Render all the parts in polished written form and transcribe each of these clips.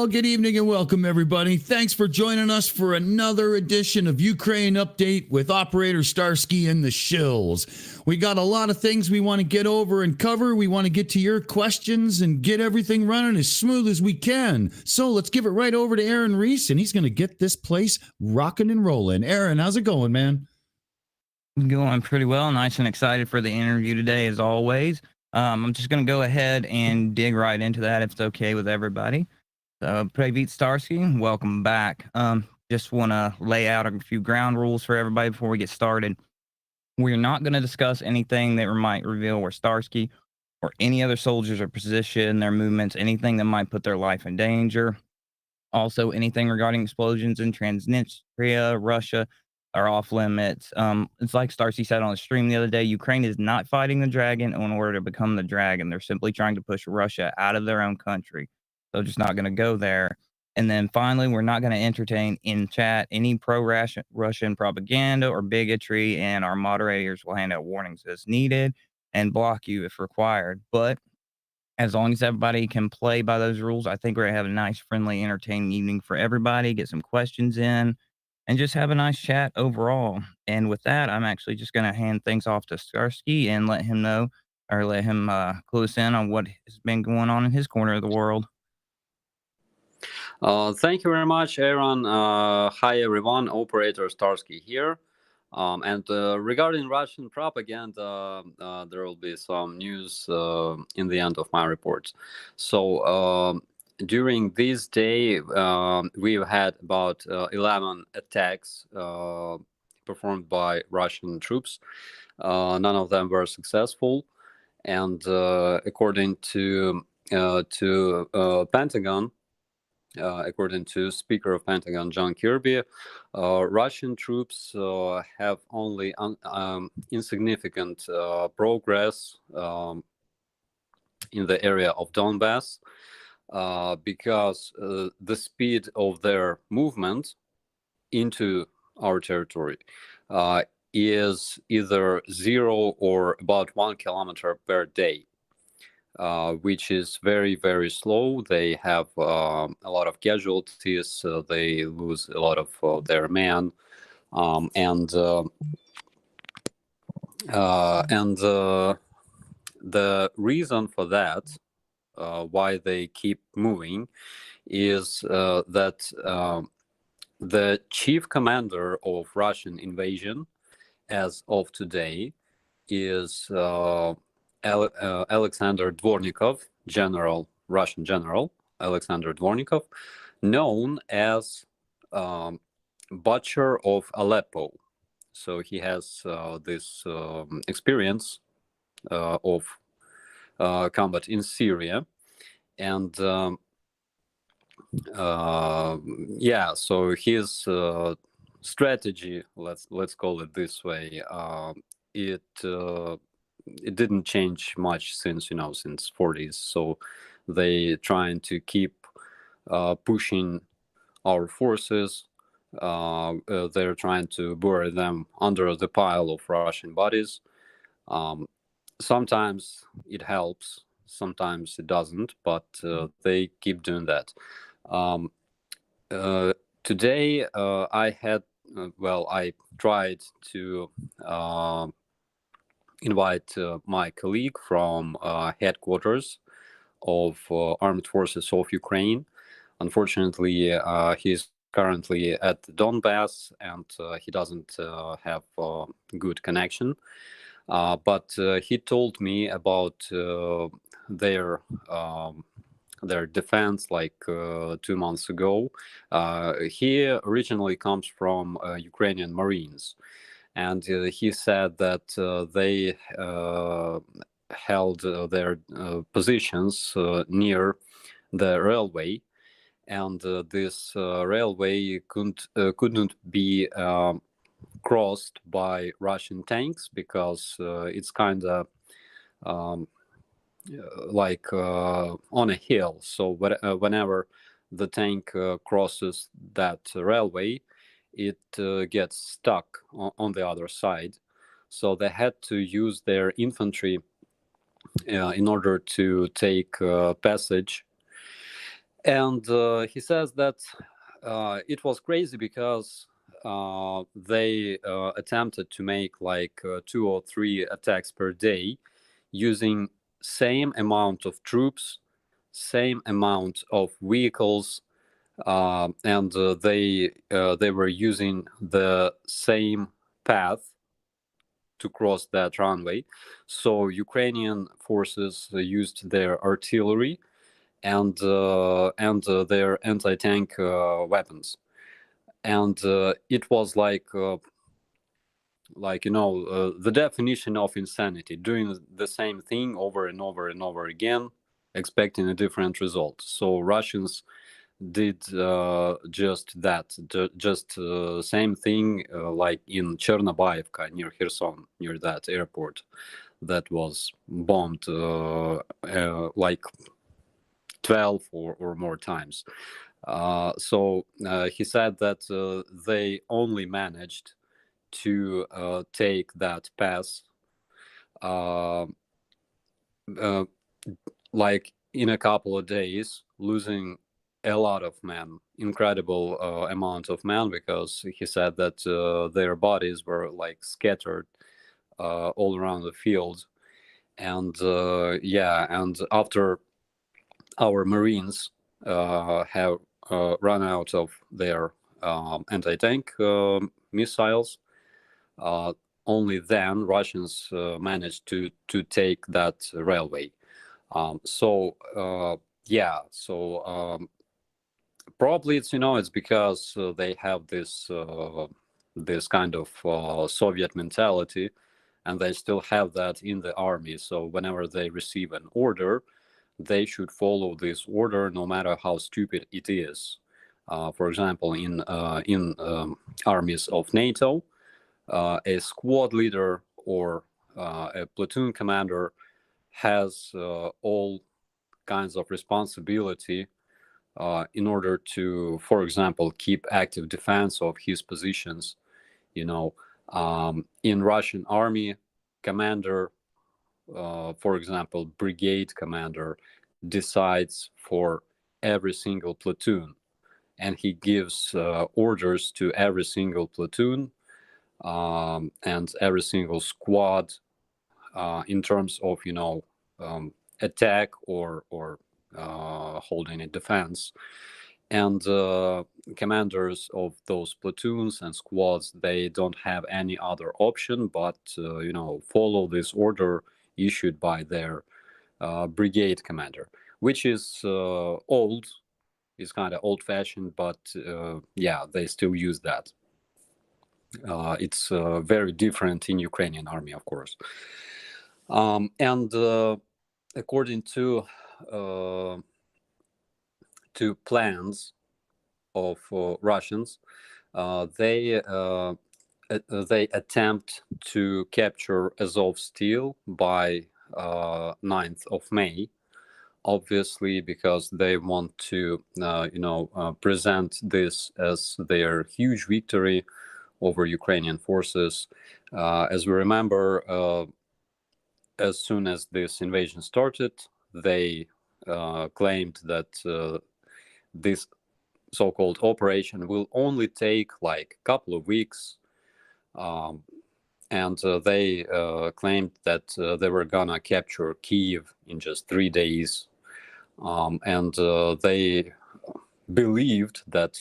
Well, good evening and welcome, everybody. Thanks for joining us for another edition of Ukraine Update with Operator Starsky and the Shills. We got a lot of things we want to get over and cover. We want to get to your questions and get everything running as smooth as we can. So let's give it right over to Aaron Reese, and he's going to get this place rocking and rolling. Aaron, how's it going, man? Going pretty well. Nice and excited for the interview today, as always. I'm just going to go ahead and dig right into that if it's okay with everybody. Привет, Starsky. Welcome back. Just want to lay out a few ground rules for everybody before we get started. We're not going to discuss anything that might reveal where Starsky or any other soldiers are positioned, their movements, anything that might put their life in danger. Also, anything regarding explosions in Transnistria, Russia, are off limits. It's like Starsky said on the stream the other day, Ukraine is not fighting the dragon in order to become the dragon. They're simply trying to push Russia out of their own country. So just not going to go there. And then finally, we're not going to entertain in chat any pro-Russian propaganda or bigotry, and our moderators will hand out warnings as needed and block you if required. But as long as everybody can play by those rules, I think we're going to have a nice, friendly, entertaining evening for everybody, get some questions in, and just have a nice chat overall. And with that, I'm actually just going to hand things off to Starsky and let him know, or let him clue us in on what has been going on in his corner of the world. Thank you very much, Aaron. Hi, everyone. Operator Starsky here. And regarding Russian propaganda, there will be some news in the end of my report. So during this day, we've had about 11 attacks performed by Russian troops. None of them were successful. And according to Pentagon, according to Speaker of Pentagon John Kirby, Russian troops have only insignificant progress in the area of Donbass because the speed of their movement into our territory is either 0 or about 1 kilometer per day. Which is very, very slow. They have a lot of casualties. They lose a lot of their men, and the reason for that, why they keep moving, is that the chief commander of Russian invasion, as of today, is Alexander Dvornikov, Russian general Alexander Dvornikov, known as Butcher of Aleppo. So he has this experience of combat in Syria, and yeah, so his strategy, let's call it this way, it didn't change much since 40s. So they trying to keep pushing our forces. They're trying to bury them under the pile of Russian bodies. Sometimes it helps, sometimes it doesn't, but they keep doing that. Today I had, I tried to invite my colleague from headquarters of Armed Forces of Ukraine. Unfortunately, he's currently at Donbass and he doesn't have good connection. But he told me about their defense like 2 months ago. He originally comes from Ukrainian Marines. And he said that they held their positions near the railway, and this railway couldn't be crossed by Russian tanks because it's kind of like on a hill. So whenever the tank crosses that railway, it gets stuck on the other side. So they had to use their infantry in order to take passage. And he says that it was crazy because they attempted to make like 2 or 3 attacks per day using same amount of troops, same amount of vehicles, and they were using the same path to cross that runway. So Ukrainian forces used their artillery and their anti-tank weapons, and it was like the definition of insanity, doing the same thing over and over and over again, expecting a different result. So Russians did just that, just same thing like in Chernobyevka near Kherson, near that airport that was bombed like 12 or more times. So he said that they only managed to take that pass like in a couple of days, losing a lot of men, incredible amount of men, because he said that their bodies were like scattered all around the field. And and after our Marines have run out of their anti-tank missiles, only then Russians managed to take that railway. Probably it's because they have this this kind of Soviet mentality, and they still have that in the army. So whenever they receive an order, they should follow this order, no matter how stupid it is. For example, in armies of NATO, a squad leader or a platoon commander has all kinds of responsibility in order to, for example, keep active defense of his positions. In Russian army, commander, for example, brigade commander, decides for every single platoon, and he gives orders to every single platoon and every single squad in terms of attack or holding a defense. And commanders of those platoons and squads, they don't have any other option but follow this order issued by their brigade commander, which is old, is kind of old-fashioned, but they still use that. It's very different in Ukrainian army, of course. And according to plans of Russians, they attempt to capture Azov Steel by 9th of May, obviously because they want to present this as their huge victory over Ukrainian forces. As we remember, as soon as this invasion started, they claimed that this so-called operation will only take like a couple of weeks, and they claimed that they were gonna capture Kiev in just 3 days, and they believed that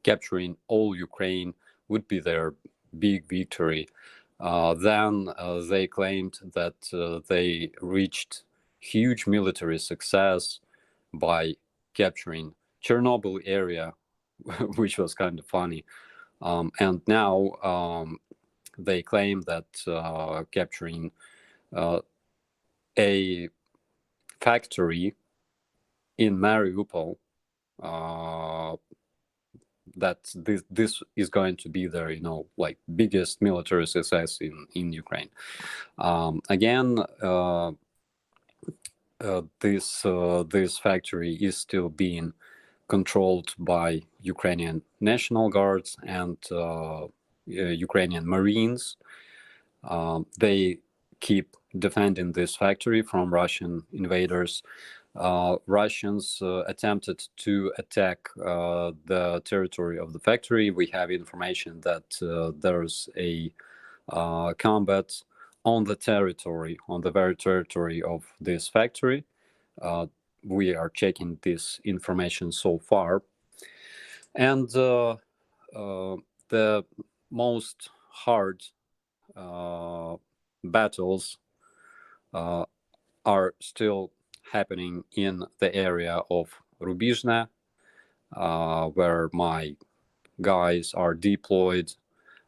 capturing all Ukraine would be their big victory. Then they claimed that they reached huge military success by capturing Chernobyl area, which was kind of funny. And now they claim that capturing a factory in Mariupol, that this is going to be their like biggest military success in Ukraine. Again, this factory is still being controlled by Ukrainian National Guards and Ukrainian Marines. They keep defending this factory from Russian invaders. Russians attempted to attack the territory of the factory. We have information that there's a combat on the territory, on the very territory of this factory. We are checking this information so far. And the most hard battles are still happening in the area of Rubizhne, where my guys are deployed.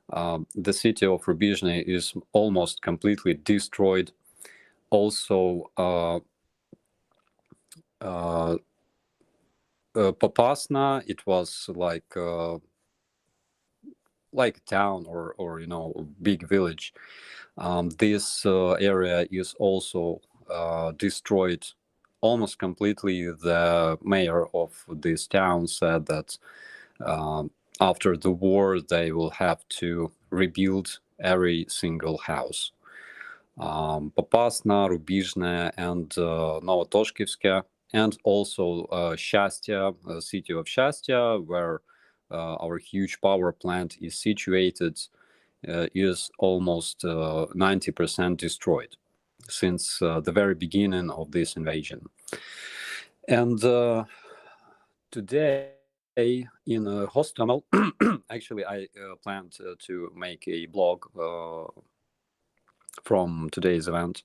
The city of Rubizhne is almost completely destroyed. Also, Popasna, it was like a town or a big village. This area is also destroyed almost completely. The mayor of this town said that after the war they will have to rebuild every single house. Popasna, Rubizhne, and Novotoshkivske, and also Shastya, city of Shastya, where our huge power plant is situated, is almost 90% destroyed since the very beginning of this invasion. And today in Hostomel, actually I planned to make a blog from today's event.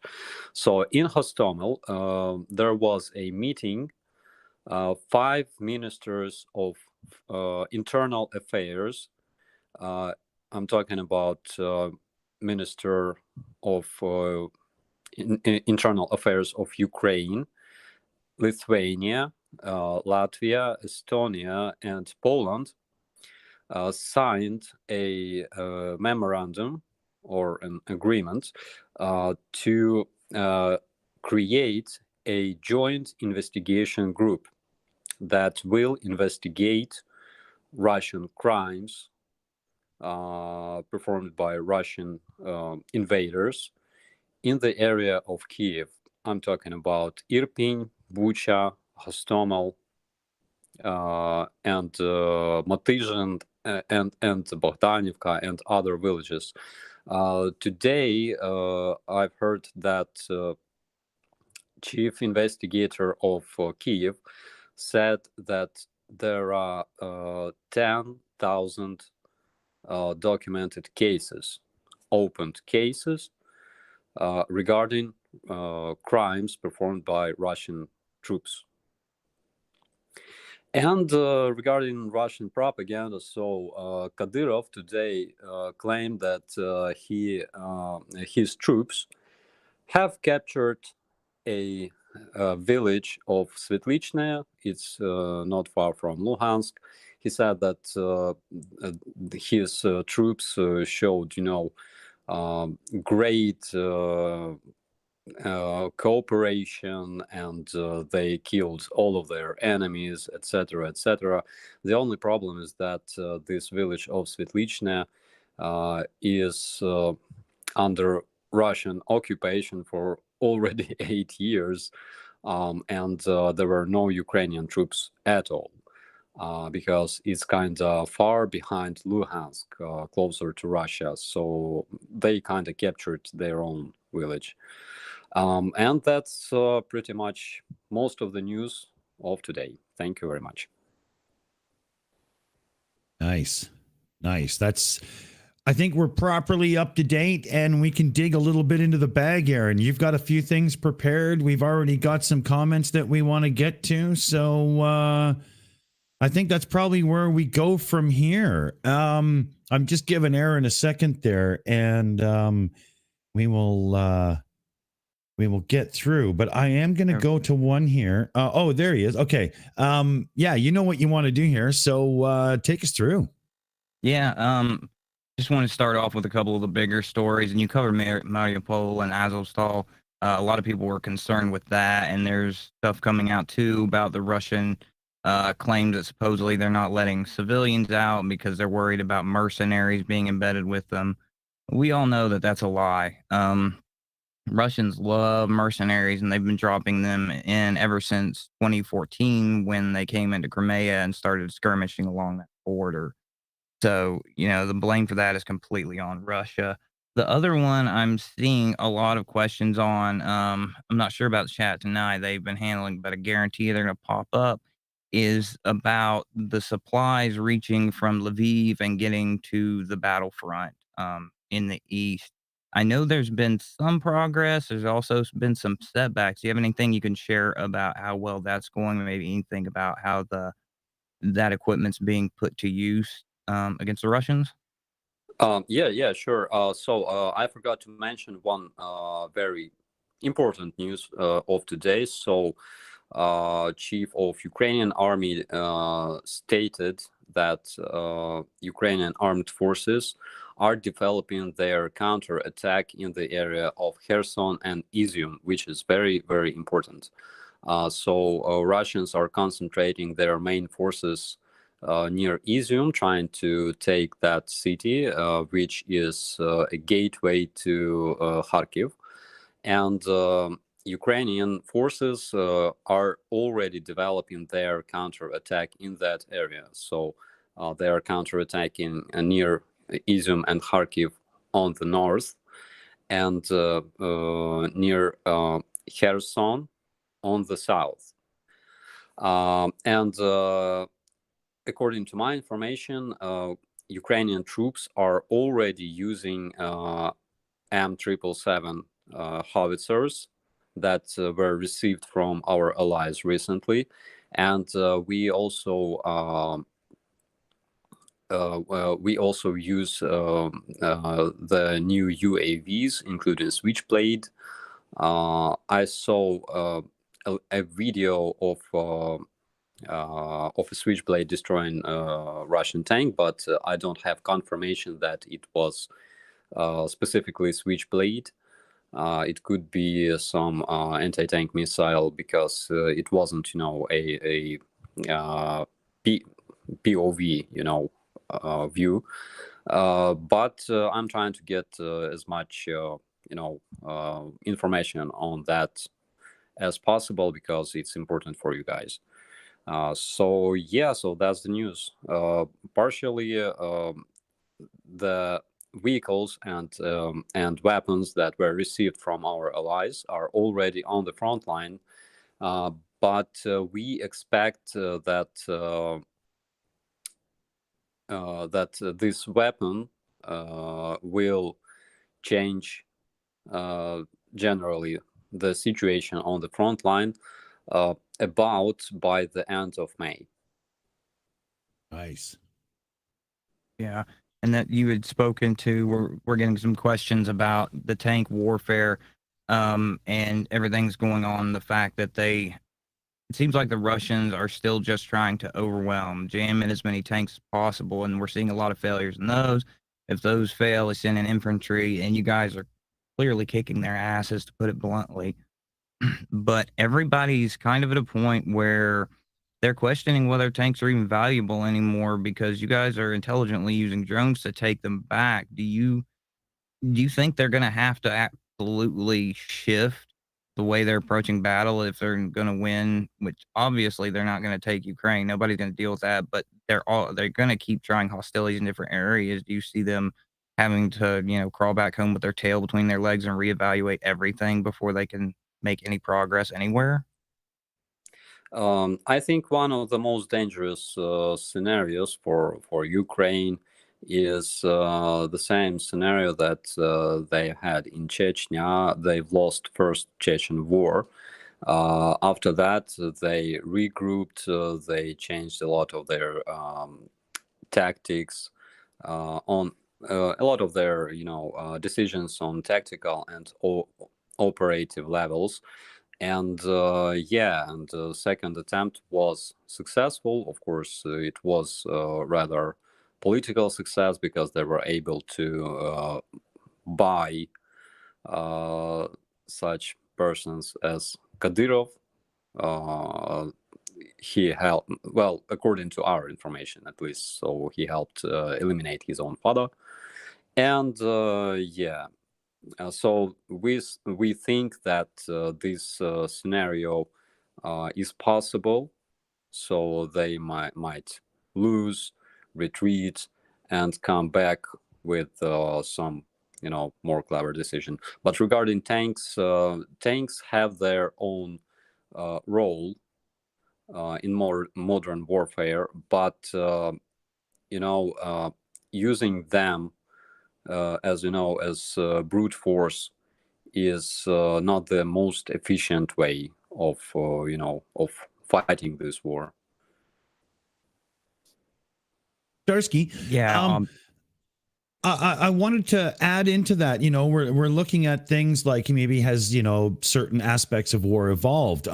So in Hostomel, there was a meeting, 5 ministers of internal affairs. I'm talking about Minister of Internal Affairs of Ukraine, Lithuania, Latvia, Estonia, and Poland signed a memorandum or an agreement to create a joint investigation group that will investigate Russian crimes performed by Russian invaders in the area of Kiev. I'm talking about Irpin, Bucha, Hostomel, and Motyzhin, and Bogdanivka, and other villages. Today, I've heard that chief investigator of Kiev said that there are 10,000 documented cases, opened cases regarding crimes performed by Russian troops. And regarding Russian propaganda, so Kadyrov today claimed that his troops have captured a village of Svetlichne. It's not far from Luhansk. He said that his troops showed, great cooperation, and they killed all of their enemies, etc., etc. The only problem is that this village of Svetlichne is under Russian occupation for already 8 years, and there were no Ukrainian troops at all, because it's kind of far behind Luhansk, closer to Russia, so they kind of captured their own village. And that's pretty much most of the news of today. Thank you very much. Nice. I think we're properly up to date, and we can dig a little bit into the bag, Aaron. You've got a few things prepared. We've already got some comments that we want to get to. So I think that's probably where we go from here. I'm just giving Aaron a second there, and we will get through, but I am going to go to one here. Oh, there he is. Okay. Yeah, you know what you want to do here. So take us through. Yeah. Just want to start off with a couple of the bigger stories, and you covered Mariupol and Azovstal. A lot of people were concerned with that, and there's stuff coming out too about the Russian claims that supposedly they're not letting civilians out because they're worried about mercenaries being embedded with them. We all know that that's a lie. Russians love mercenaries, and they've been dropping them in ever since 2014 when they came into Crimea and started skirmishing along that border. So, the blame for that is completely on Russia. The other one I'm seeing a lot of questions on, I'm not sure about the chat tonight. They've been handling, but I guarantee they're going to pop up, is about the supplies reaching from Lviv and getting to the battlefront in the east. I know there's been some progress. There's also been some setbacks. Do you have anything you can share about how well that's going? Maybe anything about how that equipment's being put to use against the Russians? Yeah, sure. So I forgot to mention one very important news of today. So, Chief of Ukrainian Army stated that Ukrainian armed forces are developing their counterattack in the area of Kherson and Izium, which is very, very important. So Russians are concentrating their main forces near Izium, trying to take that city, which is a gateway to Kharkiv. And Ukrainian forces are already developing their counterattack in that area. So they are counterattacking near Izium and Kharkiv on the north, and near Kherson on the south. And according to my information, Ukrainian troops are already using M777 howitzers that were received from our allies recently, and we also use the new UAVs, including Switchblade. I saw a video of a Switchblade destroying a Russian tank, but I don't have confirmation that it was specifically Switchblade. It could be some anti-tank missile, because it wasn't, a POV, view. But I'm trying to get as much, information on that as possible, because it's important for you guys. So that's the news. Partially, the vehicles and weapons that were received from our allies are already on the front line, but we expect that this weapon will change generally the situation on the front line about by the end of May. Nice. Yeah. And that you had spoken to, we're getting some questions about the tank warfare and everything's going on. The fact that it seems like the Russians are still just trying to overwhelm, jam in as many tanks as possible. And we're seeing a lot of failures in those. If those fail, it's in an infantry, and you guys are clearly kicking their asses, to put it bluntly. But everybody's kind of at a point where they're questioning whether tanks are even valuable anymore, because you guys are intelligently using drones to take them back. Do you think they're going to have to absolutely shift the way they're approaching battle if they're going to win? Which obviously they're not going to take Ukraine. Nobody's going to deal with that. But they're going to keep trying hostilities in different areas. Do you see them having to crawl back home with their tail between their legs and reevaluate everything before they can make any progress anywhere? I think one of the most dangerous scenarios for Ukraine is the same scenario that they had in Chechnya. They've lost first Chechen war. After that, they regrouped. They changed a lot of their tactics on a lot of their decisions on tactical and operative levels. And the second attempt was successful. Of course, it was rather political success, because they were able to buy such persons as Kadyrov. He helped, well, according to our information at least, so he helped eliminate his own father. And So we think that this scenario is possible. So they might lose, retreat, and come back with some, more clever decision. But regarding tanks, tanks have their own role in more modern warfare, but using them as brute force is not the most efficient way of of fighting this war. Starsky, Yeah. I wanted to add into that. We're looking at things like maybe has certain aspects of war evolved.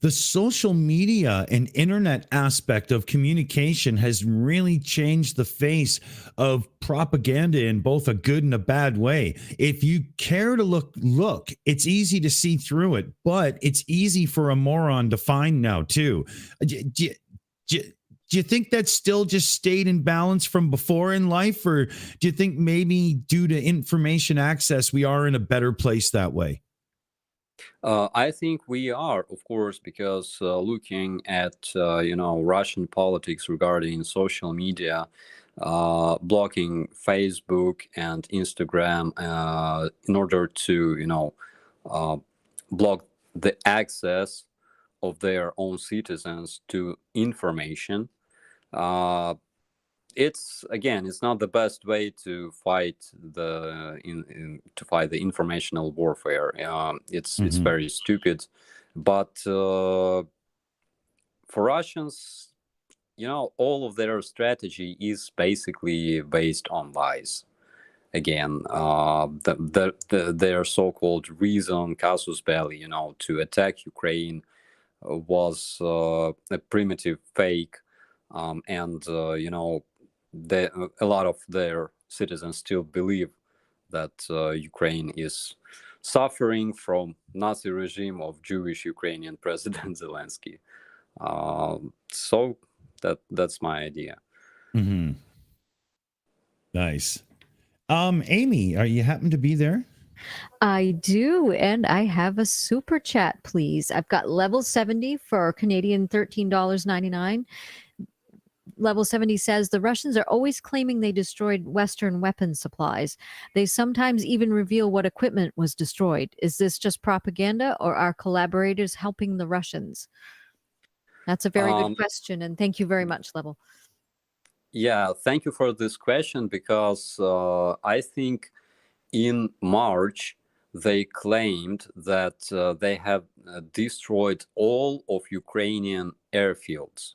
The social media and internet aspect of communication has really changed the face of propaganda in both a good and a bad way. If you care to look, it's easy to see through it, but it's easy for a moron to find now too. Do you think that still just stayed in balance from before in life, or do you think maybe due to information access, we are in a better place that way? I think we are, of course, because looking at Russian politics regarding social media, blocking Facebook and Instagram in order to block the access of their own citizens to information. It's not the best way to fight the informational warfare. It's very stupid, but for Russians, all of their strategy is basically based on lies. Again, their so-called reason, casus belli, to attack Ukraine was a primitive fake, and a lot of their citizens still believe that Ukraine is suffering from Nazi regime of Jewish Ukrainian President Zelensky. So that's my idea. Mm-hmm. Nice. Aimee, are you happen to be there? I do, and I have a super chat, please. I've got level 70 for Canadian $13.99. Level 70 says the Russians are always claiming they destroyed Western weapon supplies. They sometimes even reveal what equipment was destroyed. Is this just propaganda, or are collaborators helping the Russians? That's a very good question, and thank you very much, Level. Yeah, thank you for this question, because I think in March they claimed that they have destroyed all of Ukrainian airfields.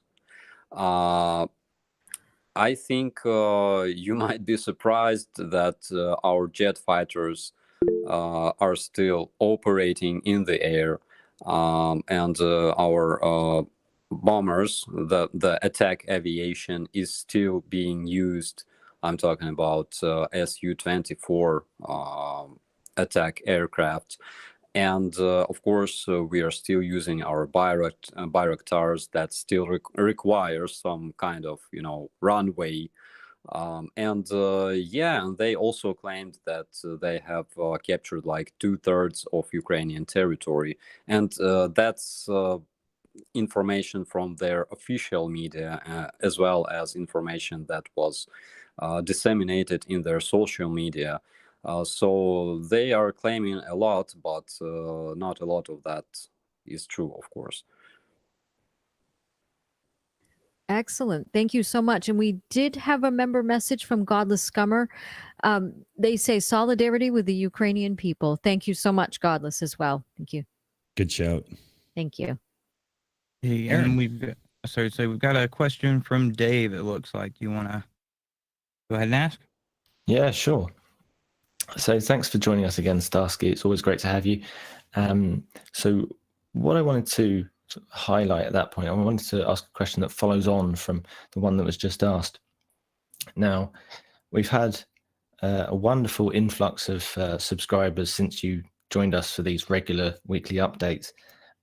I think you might be surprised that our jet fighters are still operating in the air, and our bombers, the attack aviation, is still being used. I'm talking about Su-24 attack aircraft. And of course, we are still using our Bayraktars that still require some kind of, runway. And they also claimed that they have captured like 2/3 of Ukrainian territory. And that's information from their official media, as well as information that was disseminated in their social media. So they are claiming a lot, but not a lot of that is true, of course. Excellent. Thank you so much. And we did have a member message from Godless Scummer. They say solidarity with the Ukrainian people. Thank you so much, Godless, as well. Thank you. Good shout. Thank you. Hey, Aaron. and we've got a question from Dave. It looks like you want to go ahead and ask. Yeah, sure. So thanks for joining us again, Starsky. It's always great to have you. So what I wanted to highlight at that point, I wanted to ask a question that follows on from the one that was just asked. Now, we've had a wonderful influx of subscribers since you joined us for these regular weekly updates.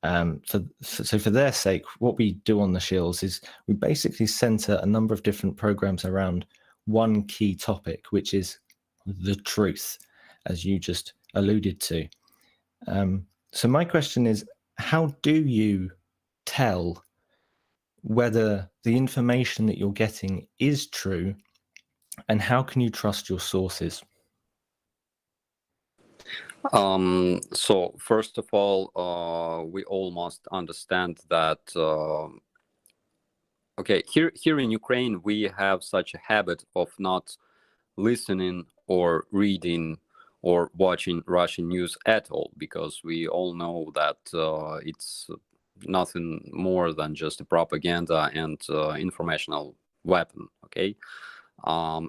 So for their sake, what we do on the Shills is we basically center a number of different programs around one key topic, which is the truth. as you just alluded to. So my question is, how do you tell whether the information that you're getting is true, and how can you trust your sources? So first of all, we all must understand that okay, here in Ukraine we have such a habit of not listening or reading or watching Russian news at all, because we all know that it's nothing more than just a propaganda and informational weapon. Okay.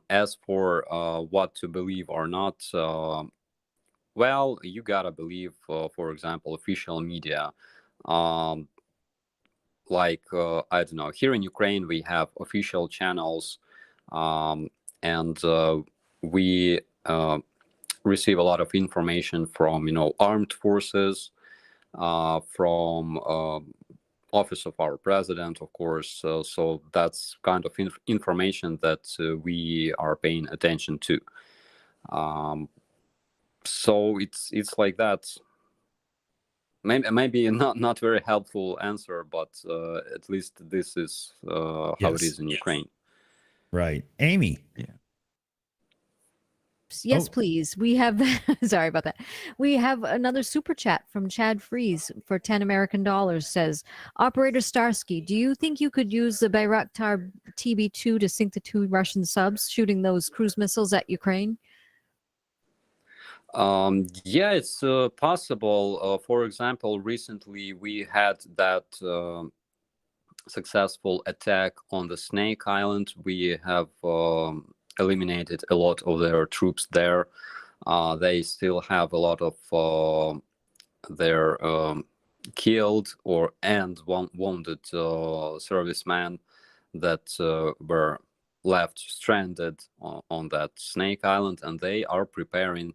As for what to believe or not, well, you gotta believe, for example, official media. Like, I don't know, here in Ukraine, we have official channels, and we receive a lot of information from, armed forces, from office of our president, of course. So that's kind of information that we are paying attention to. So it's like that. Maybe not very helpful answer, but at least this is how it is in Ukraine. Right. Aimee. Yes, Oh. please. We have, sorry about that. We have another super chat from Chad Fries for 10 American dollars. Says, Operator Starsky, do you think you could use the Bayraktar TB2 to sink the 2 Russian subs shooting those cruise missiles at Ukraine? Yeah, it's possible. For example, recently we had that successful attack on the Snake Island. We have eliminated a lot of their troops there. They still have a lot of their killed and wounded servicemen that were left stranded on that Snake Island, and they are preparing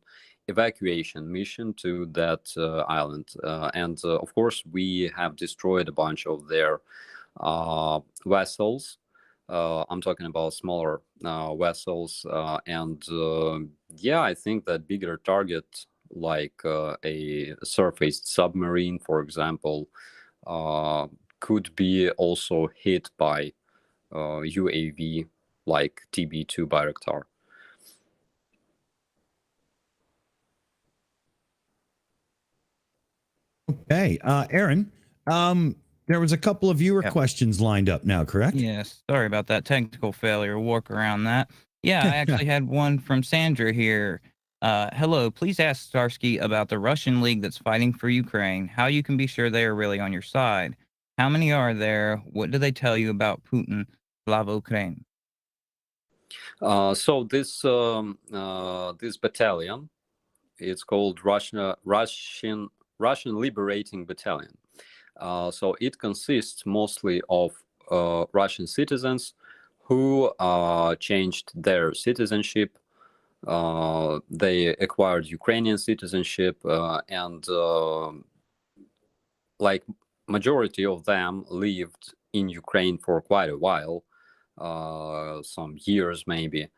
evacuation mission to that island. And of course, we have destroyed a bunch of their vessels. I'm talking about smaller vessels, and yeah, I think that bigger target like a surface submarine, for example, could be also hit by UAV like TB2 Bayraktar. Okay. Aaron, there was a couple of viewer questions lined up now, correct? Yes. Sorry about that technical failure. Work around that. Yeah, I actually had one from Sandra here. Hello, please ask Starsky about the Russian League that's fighting for Ukraine, how you can be sure they are really on your side. How many are there? What do they tell you about Putin? Slava Ukraini. So this battalion, it's called Russian Liberating Battalion. So it consists mostly of Russian citizens who changed their citizenship. They acquired Ukrainian citizenship, and like majority of them lived in Ukraine for quite a while, some years maybe.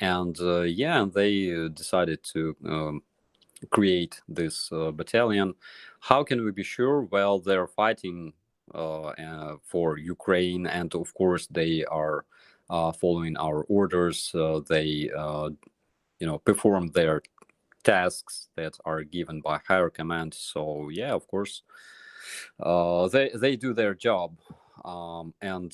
And yeah, they decided to create this battalion. How can we be sure? Well, they're fighting for Ukraine, and of course they are following our orders. They perform their tasks that are given by higher command. So yeah, of course, they do their job. And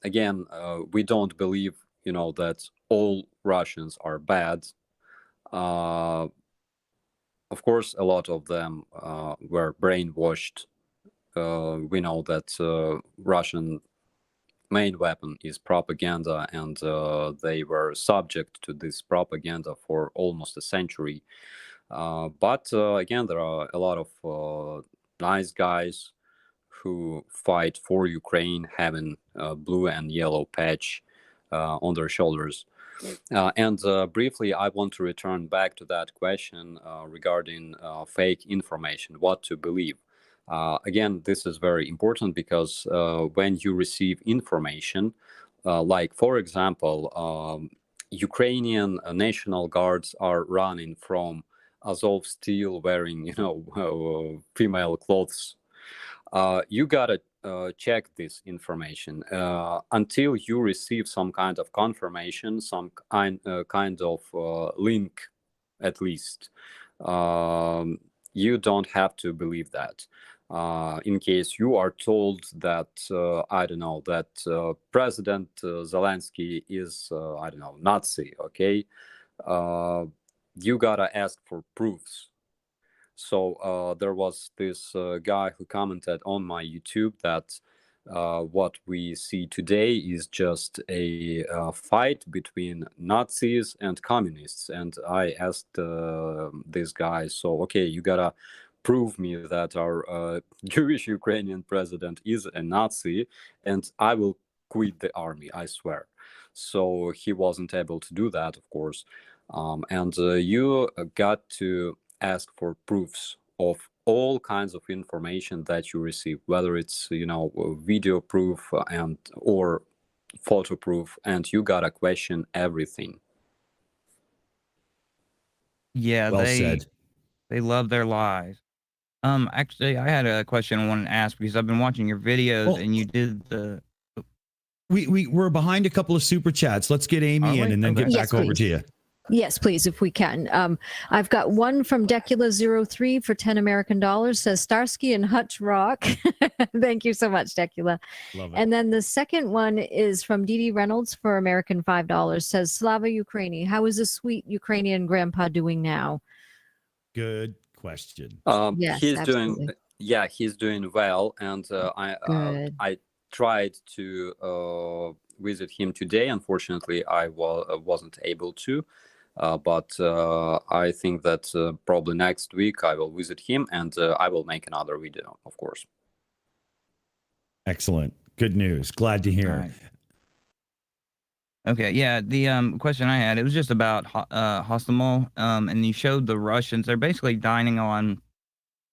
again, we don't believe that all Russians are bad. Of course, a lot of them were brainwashed. We know that Russian main weapon is propaganda, and they were subject to this propaganda for almost a century. But again, there are a lot of nice guys who fight for Ukraine, having a blue and yellow patch on their shoulders. And briefly, I want to return back to that question regarding fake information, what to believe. Again, this is very important because when you receive information, like, for example, Ukrainian National Guards are running from Azov still wearing, female clothes. You gotta check this information until you receive some kind of confirmation, some kind of link, at least. You don't have to believe that. In case you are told that, I don't know, that President Zelensky is, I don't know, Nazi, okay? You gotta ask for proofs. So there was this guy who commented on my YouTube that what we see today is just a fight between Nazis and communists. And I asked this guy, so, okay, you gotta prove me that our Jewish Ukrainian president is a Nazi, and I will quit the army, I swear. So he wasn't able to do that, of course. And you got to ask for proofs of all kinds of information that you receive, whether it's video proof and or photo proof, and you gotta question everything. Yeah, Well said. they love their lies. Actually, I had a question I wanted to ask because I've been watching your videos Well, and you did the. we're behind a couple of super chats. Let's get Aimee Are in we? and then Okay. get Yes, back over please. to you. Yes, please, if we can. I've got one from Decula03 for 10 American dollars, says Starsky and Hutch rock. Thank you so much, Decula. Love it. And then the second one is from Dee Reynolds for American $5, says Slava Ukraini. How is the sweet Ukrainian grandpa doing now? Good question. Yes, He's absolutely. he's doing well, and Good. I tried to visit him today. Unfortunately, I wasn't able to. But I think that probably next week I will visit him, and I will make another video, of course. Excellent. Good news. Glad to hear. Right. Okay, yeah. The question I had, it was just about Hostomel, and you showed the Russians. They're basically dining on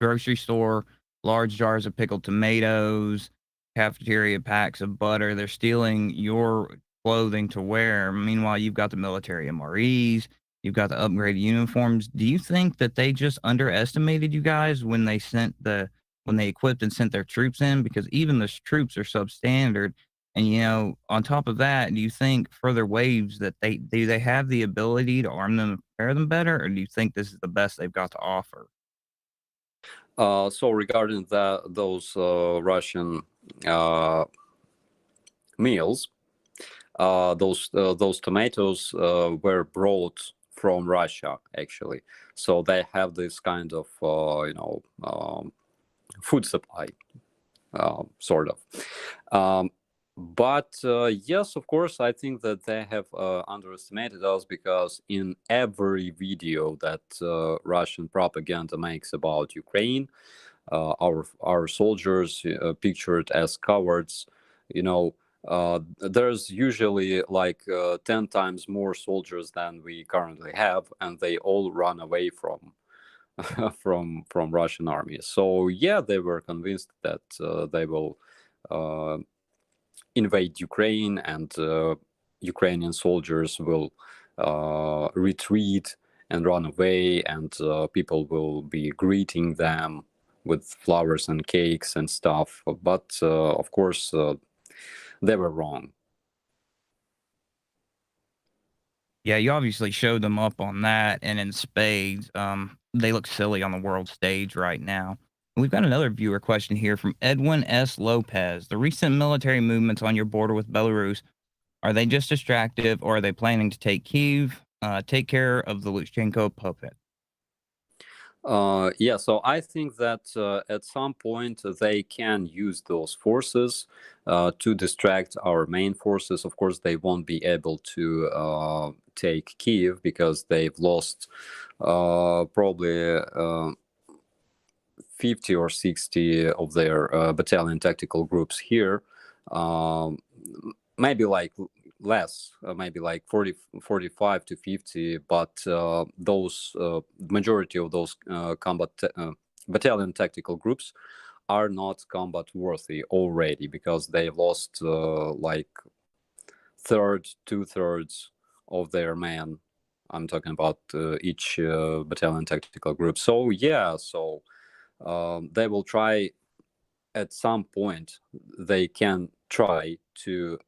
grocery store, large jars of pickled tomatoes, cafeteria packs of butter. They're stealing your clothing to wear. Meanwhile, you've got the military MREs, you've got the upgraded uniforms. Do you think that they just underestimated you guys when they equipped and sent their troops in? Because even the troops are substandard. And on top of that, do you think further waves that they have the ability to arm them and prepare them better, or do you think this is the best they've got to offer? So regarding those Russian meals, those tomatoes were brought from Russia, actually. So they have this kind of food supply, sort of. But yes, of course, I think that they have underestimated us, because in every video that Russian propaganda makes about Ukraine, our soldiers pictured as cowards, there's usually like 10 times more soldiers than we currently have, and they all run away from from Russian army. So yeah, they were convinced that they will invade Ukraine, and Ukrainian soldiers will retreat and run away, and people will be greeting them with flowers and cakes and stuff. But of course, they were wrong. Yeah, you obviously showed them up on that and in spades. They look silly on the world stage right now. We've got another viewer question here from Edwin S. Lopez. The recent military movements on your border with Belarus, are they just distractive, or are they planning to take Kyiv, take care of the Lukashenko puppet? Yeah, so I think that at some point they can use those forces to distract our main forces. Of course, they won't be able to take Kyiv, because they've lost probably 50 or 60 of their battalion tactical groups here. Maybe like less, maybe like 45 to 50, but those majority of those battalion tactical groups are not combat worthy already, because they lost like 2/3 of their men I'm talking about each battalion tactical group. So yeah, so they will try at some point. They can try to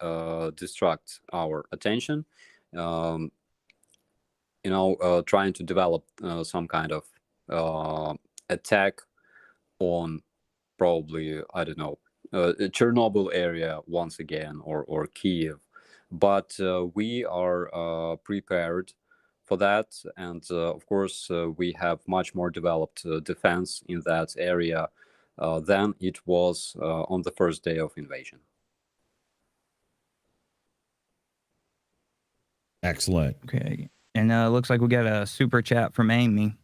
distract our attention. Trying to develop some kind of attack on probably, I don't know, Chernobyl area once again, or Kiev. But we are prepared for that, and of course we have much more developed defense in that area than it was on the first day of invasion. Excellent. Okay. And looks like we got a super chat from Aimee.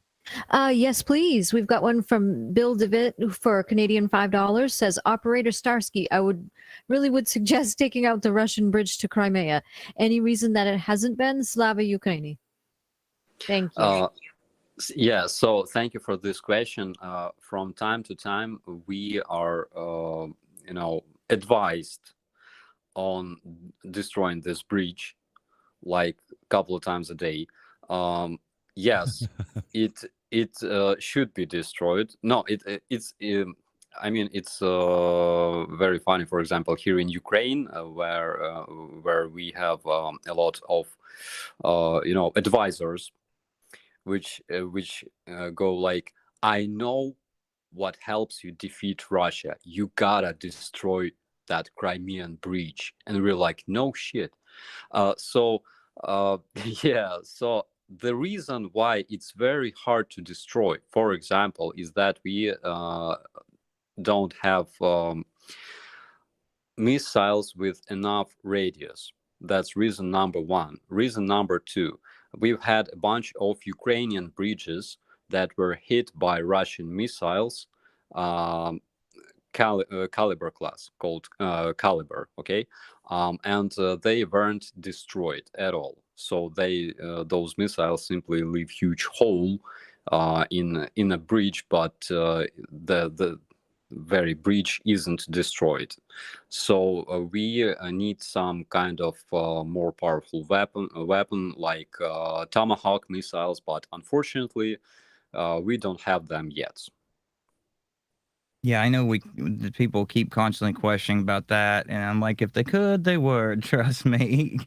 Yes, please. We've got one from Bill DeVitt for Canadian $5. Says, Operator Starsky, I would suggest taking out the Russian bridge to Crimea. Any reason that it hasn't been? Slava Ukraini. Thank you. Yeah, so thank you for this question. From time to time, we are, advised on destroying this bridge, like a couple of times a day. Yes, it should be destroyed. No, it's. I mean, it's very funny. For example, here in Ukraine, where we have a lot of, advisors, which go like, I know what helps you defeat Russia. You gotta destroy that Crimean bridge, and we're like, no shit. So yeah, so the reason why it's very hard to destroy, for example, is that we don't have missiles with enough radius. That's reason number one. Reason number two, we've had a bunch of Ukrainian bridges that were hit by Russian missiles, caliber class, called caliber, okay, and they weren't destroyed at all. So those missiles simply leave huge hole in a bridge, but the very bridge isn't destroyed. So we need some kind of more powerful weapon like Tomahawk missiles, but unfortunately we don't have them yet. Yeah, I know the people keep constantly questioning about that, and I'm like, if they could, they would. Trust me.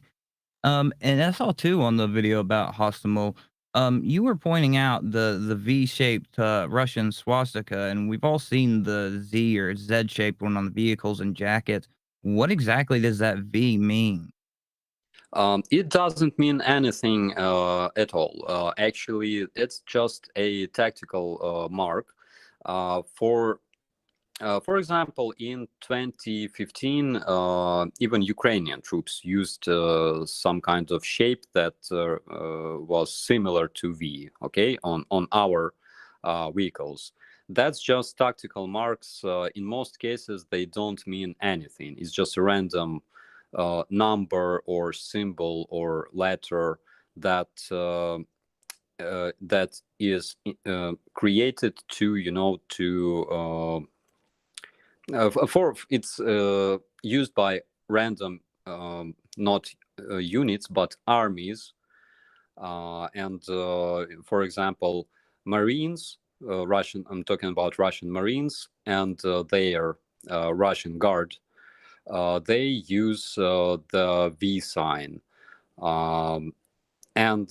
And I saw too on the video about Hostomel. You were pointing out the V-shaped Russian swastika, and we've all seen the Z or Z-shaped one on the vehicles and jackets. What exactly does that V mean? It doesn't mean anything at all. Actually, it's just a tactical mark. For example, in 2015, even Ukrainian troops used some kind of shape that was similar to V, okay, on our vehicles. That's just tactical marks. In most cases, they don't mean anything. It's just a random number or symbol or letter that that is created to for it's used by random not units but armies, and for example, Marines, Russian, I'm talking about Russian Marines and their Russian Guard, they use the V sign, and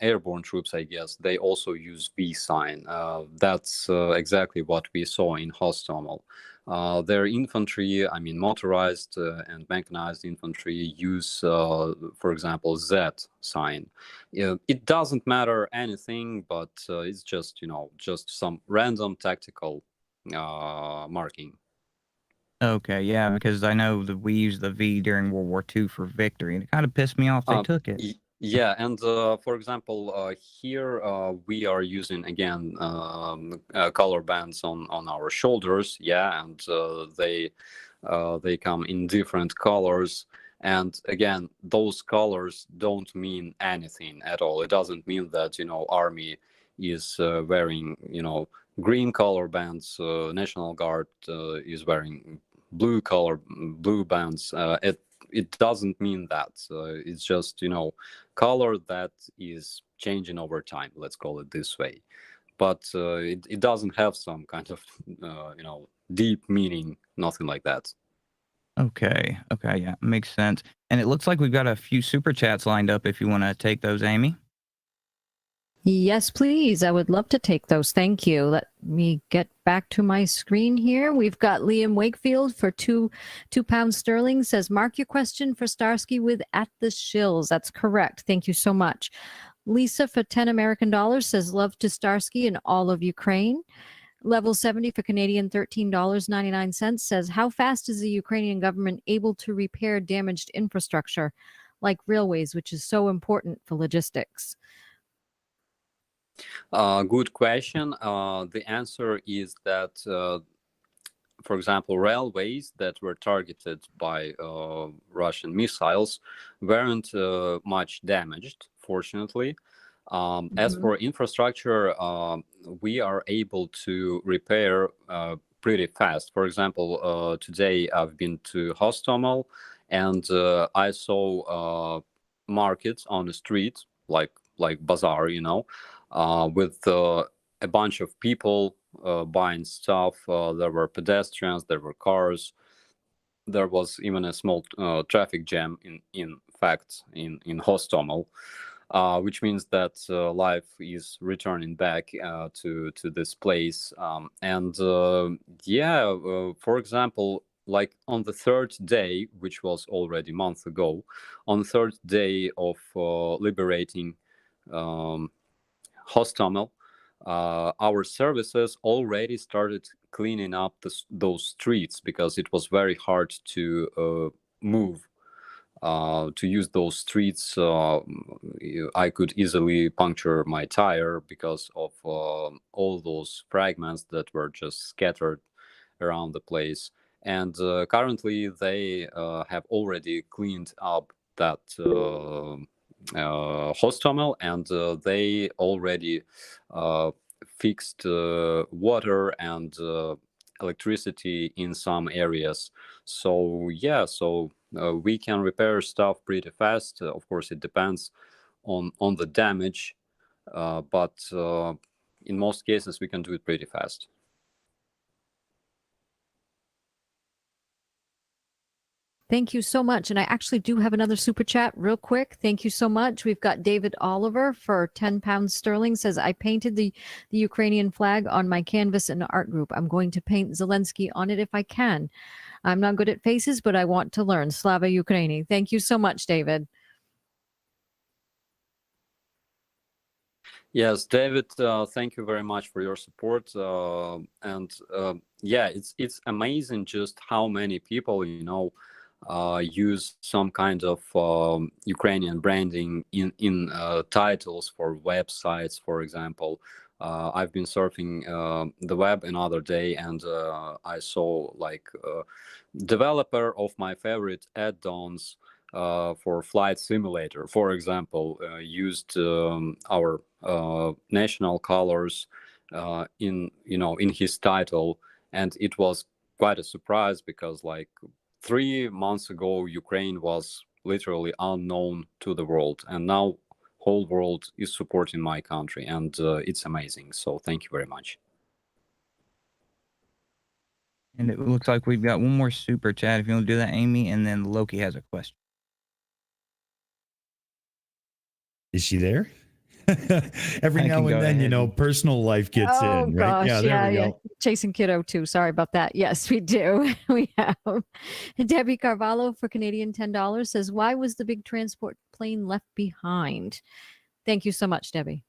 airborne troops, I guess, they also use V sign. That's exactly what we saw in Hostomel. Their infantry, I mean motorized and mechanized infantry, use, for example, Z sign. It doesn't matter anything, but it's just just some random tactical marking. Okay, yeah, because I know that we used the V during World War II for victory, and it kind of pissed me off they took it. Yeah, and for example, here we are using again color bands on our shoulders. Yeah, and they come in different colors. And again, those colors don't mean anything at all. It doesn't mean that army is wearing green color bands. National Guard is wearing blue bands. it doesn't mean that. It's just, color that is changing over time. Let's call it this way. But it doesn't have some kind of, deep meaning, nothing like that. Okay. Okay. Yeah, makes sense. And it looks like we've got a few super chats lined up if you want to take those, Aimee. Yes, please. I would love to take those. Thank you. Let me get back to my screen here. We've got Liam Wakefield for £2 sterling says, mark your question for Starsky with at the Shills. That's correct. Thank you so much. Lisa for 10 American dollars says, love to Starsky and all of Ukraine. Level 70 for Canadian $13.99 says, how fast is the Ukrainian government able to repair damaged infrastructure like railways, which is so important for logistics? Good question. The answer is that, for example, railways that were targeted by Russian missiles weren't much damaged, fortunately. As for infrastructure, we are able to repair pretty fast. For example, today I've been to Hostomel, and I saw markets on the street, like bazaar, with a bunch of people buying stuff. There were pedestrians, there were cars. There was even a small traffic jam, in fact, in Hostomel. Which means that life is returning back to this place. For example, like on the third day, which was already a month ago, on the third day of liberating Hostomel, our services already started cleaning up those streets, because it was very hard to move. To use those streets, I could easily puncture my tire because of all those fragments that were just scattered around the place. And currently, they have already cleaned up that Hostomel, and they already fixed water and electricity in some areas. So we can repair stuff pretty fast. Of course, it depends on the damage, but in most cases we can do it pretty fast. Thank you so much. And I actually do have another super chat real quick. Thank you so much. We've got David Oliver for £10 sterling says, I painted the Ukrainian flag on my canvas in the art group. I'm going to paint Zelensky on it if I can. I'm not good at faces, but I want to learn. Slava Ukraini. Thank you so much, David. Yes, David, thank you very much for your support. It's amazing just how many people, use some kind of Ukrainian branding in titles for websites, for example. I've been surfing the web another day, and I saw developer of my favorite add-ons for Flight Simulator, for example, used our national colors in his title, and it was quite a surprise, because 3 months ago Ukraine was literally unknown to the world, and now whole world is supporting my country, and it's amazing. So thank you very much. And it looks like we've got one more super chat if you want to do that, Aimee, and then Loki has a question. Is she there? Every I now can go and then, ahead. personal life gets in, right? Gosh, There we go. Chasing Kiddo too. Sorry about that. Yes, we do. We have Debbie Carvalho for Canadian $10 says, why was the big transport plane left behind? Thank you so much, Debbie.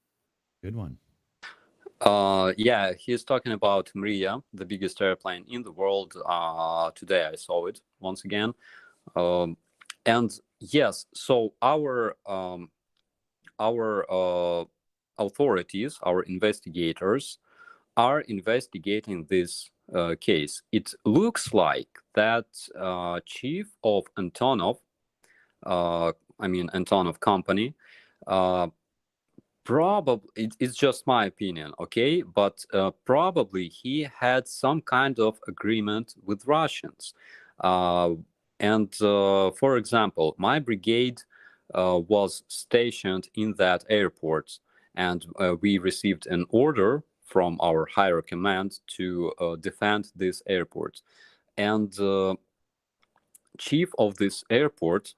Good one. He's talking about Mriya, the biggest airplane in the world. Today I saw it once again. And yes, so our authorities, our investigators, are investigating this case. It looks like that chief of Antonov, Antonov company, probably, it's just my opinion, okay, but probably he had some kind of agreement with Russians. And for example, my brigade was stationed in that airport, and we received an order from our higher command to defend this airport. And chief of this airport,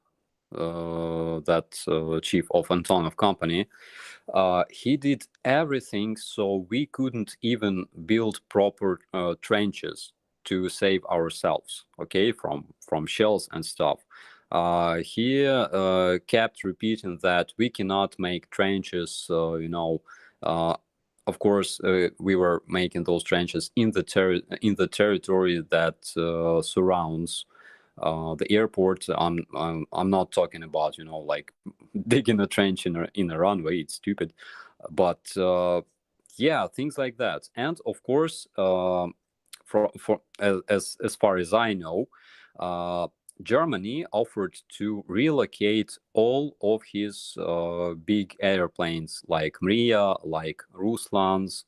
that chief of Antonov company, he did everything so we couldn't even build proper trenches to save ourselves, okay, from shells and stuff. He kept repeating that we cannot make trenches, of course, we were making those trenches in the territory that surrounds the airport. I'm not talking about like digging a trench in a runway. It's stupid, but yeah, things like that. And of course, for as far as I know, Germany offered to relocate all of his big airplanes like Mria, like Ruslans,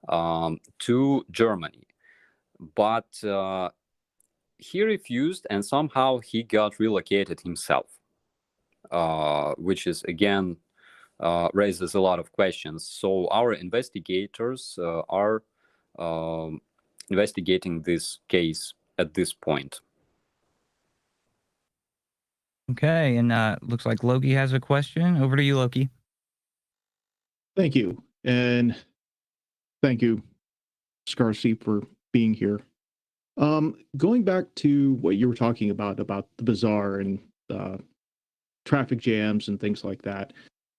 to Germany, but he refused, and somehow he got relocated himself, which is again raises a lot of questions. So our investigators are investigating this case at this point. Okay, and looks like Loki has a question. Over to you, Loki. Thank you. And thank you, Starsky, for being here. Going back to what you were talking about the bazaar and traffic jams and things like that,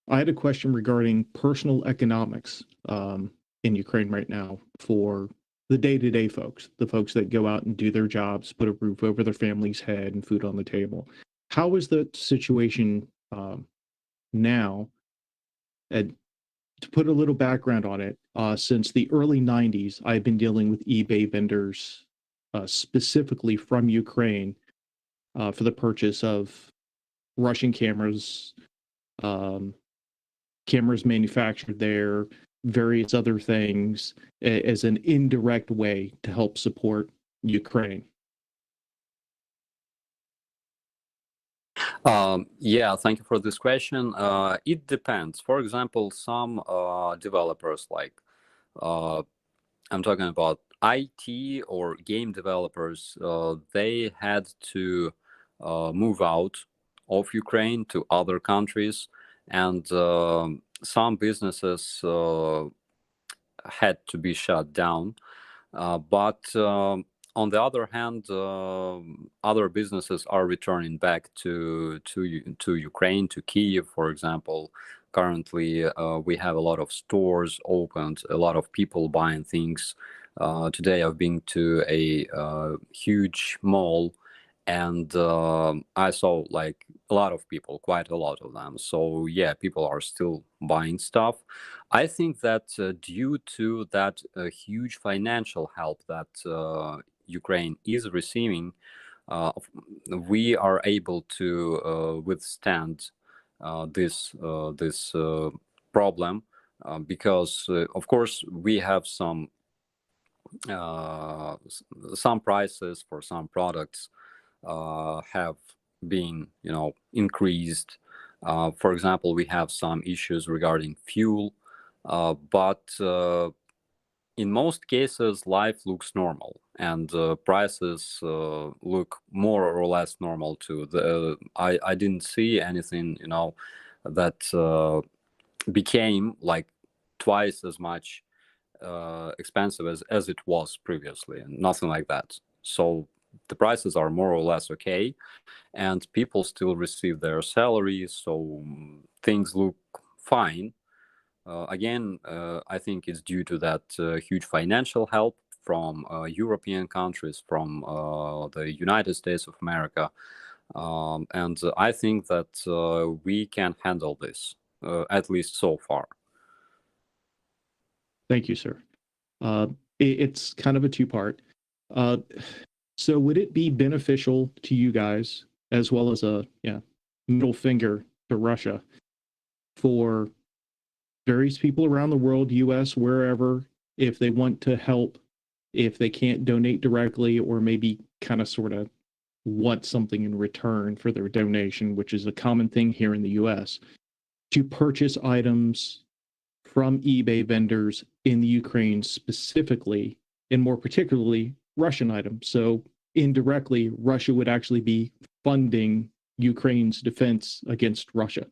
I had a question regarding personal economics in Ukraine right now for the day-to-day folks, the folks that go out and do their jobs, put a roof over their family's head and food on the table. How is the situation now? And to put a little background on it, since the early 90s, I've been dealing with eBay vendors specifically from Ukraine for the purchase of Russian cameras, cameras manufactured there, various other things as an indirect way to help support Ukraine. Yeah, thank you for this question. It depends. For example, some developers, like I'm talking about IT or game developers, they had to move out of Ukraine to other countries, and some businesses had to be shut down. But on the other hand, other businesses are returning back to Ukraine, to Kyiv, for example. Currently, we have a lot of stores opened, a lot of people buying things. Today, I've been to a huge mall, and I saw like a lot of people, quite a lot of them. So yeah, people are still buying stuff. I think that due to that huge financial help that Ukraine is receiving, we are able to withstand this problem, because of course we have some prices for some products have been increased. For example, we have some issues regarding fuel, but in most cases life looks normal, and prices look more or less normal too. I didn't see anything that became like twice as much expensive as it was previously, and nothing like that. So the prices are more or less okay, and people still receive their salaries, so things look fine. Again, I think it's due to that huge financial help from European countries, from the United States of America. And I think that we can handle this, at least so far. Thank you, sir. It's kind of a two-part. So would it be beneficial to you guys, as well as a middle finger to Russia, for various people around the world, US, wherever, if they want to help, if they can't donate directly, or maybe kind of sort of want something in return for their donation, which is a common thing here in the US, to purchase items from eBay vendors in the Ukraine specifically, and more particularly Russian items. So indirectly, Russia would actually be funding Ukraine's defense against Russia.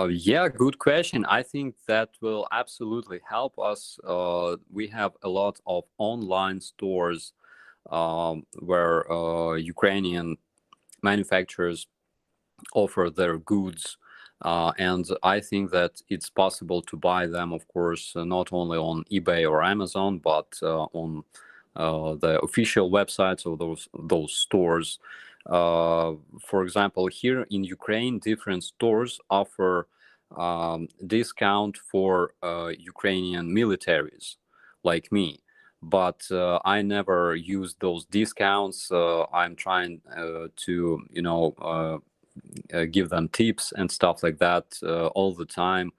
Yeah, good question. I think that will absolutely help us. We have a lot of online stores where Ukrainian manufacturers offer their goods. And I think that it's possible to buy them, of course, not only on eBay or Amazon, but on the official websites of those stores. For example, here in Ukraine, different stores offer discount for Ukrainian militaries like me. But I never use those discounts. I'm trying to, give them tips and stuff like that all the time.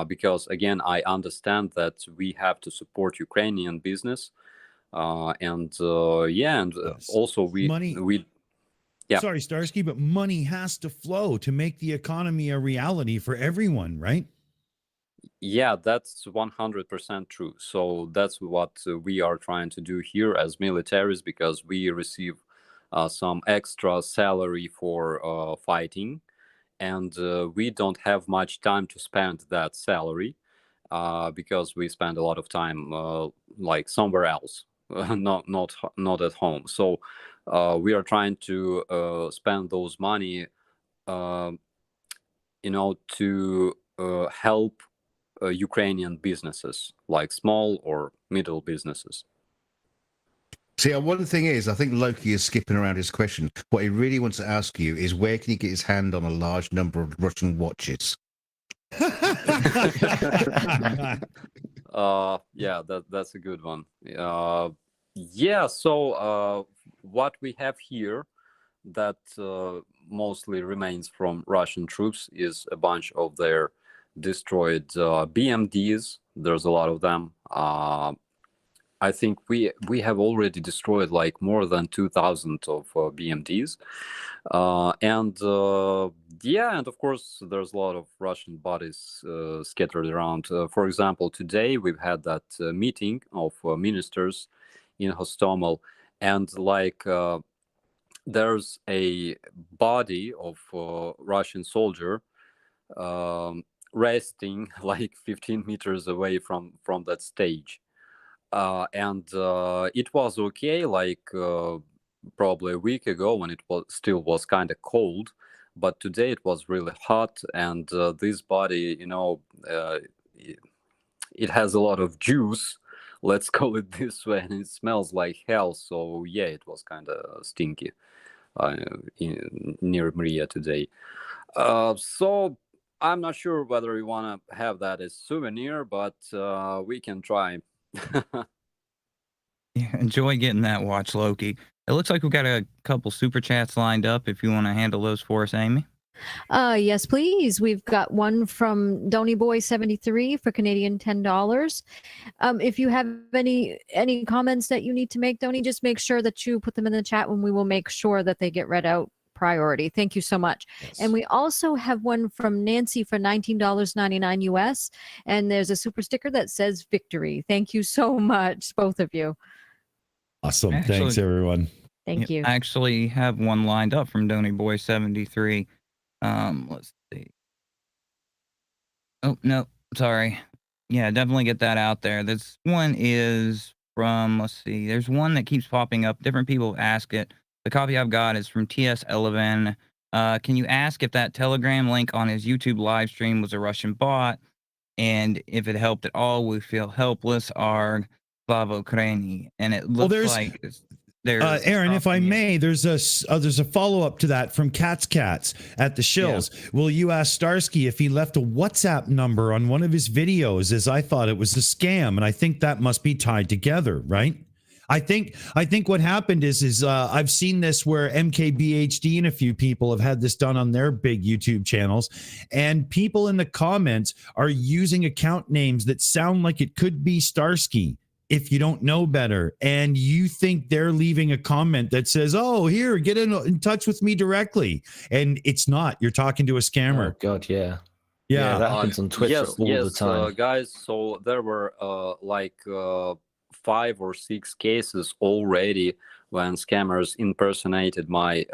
Because again, I understand that we have to support Ukrainian business. And Yes. also Money. Yeah. Sorry, Starsky, but money has to flow to make the economy a reality for everyone, right? Yeah, that's 100% true. So that's what we are trying to do here as militaries, because we receive some extra salary for fighting, and we don't have much time to spend that salary because we spend a lot of time like somewhere else, not at home. So we are trying to spend those money, to help Ukrainian businesses, like small or middle businesses. See, one thing is, I think Loki is skipping around his question. What he really wants to ask you is, where can he get his hand on a large number of Russian watches? Yeah, that's a good one. Yeah, so what we have here that mostly remains from Russian troops is a bunch of their destroyed BMDs. There's a lot of them. I think we have already destroyed like more than 2,000 of BMDs. And of course, there's a lot of Russian bodies scattered around. For example, today we've had that meeting of ministers in Hostomel, and like there's a body of Russian soldier resting like 15 meters away from that stage. And it was okay, like probably a week ago when it was kind of cold, but today it was really hot, and this body, it has a lot of juice, let's call it this way, and it smells like hell. So yeah, it was kind of stinky near Maria today. So I'm not sure whether we want to have that as souvenir, but we can try. Yeah, enjoy getting that watch, Loki. It looks like we've got a couple super chats lined up. If you want to handle those for us, Amy. Yes, please. We've got one from Donny Boy 73 for Canadian $10. If you have any comments that you need to make, Donny, just make sure that you put them in the chat, and we will make sure that they get read out priority. Thank you so much. Yes. And we also have one from Nancy for $19.99 US, and there's a super sticker that says victory. Thank you so much, both of you. Awesome. Actually- Thanks, everyone. Thank you. I actually have one lined up from Donny Boy 73. Let's see. Oh, no, sorry. Yeah, definitely get that out there. This one is from, let's see, there's one that keeps popping up. Different people ask it. The copy I've got is from TS Eleven. Can you ask if that Telegram link on his YouTube live stream was a Russian bot? And if it helped at all, we feel helpless. Slava Ukraini. And it looks there's- like there's Aaron, if I something- may, there's a follow-up to that from Cats at the Shills. Will you ask Starsky if he left a WhatsApp number on one of his videos, as I thought it was a scam, and I think that must be tied together, right? I think what happened is I've seen this where MKBHD and a few people have had this done on their big YouTube channels, and people in the comments are using account names that sound like it could be Starsky if you don't know better and you think they're leaving a comment that says, oh, here, get in touch with me directly. And it's not. You're talking to a scammer. Oh God, yeah. Yeah. that happens on Twitter all the time. Guys. So there were like 5 or 6 cases already when scammers impersonated my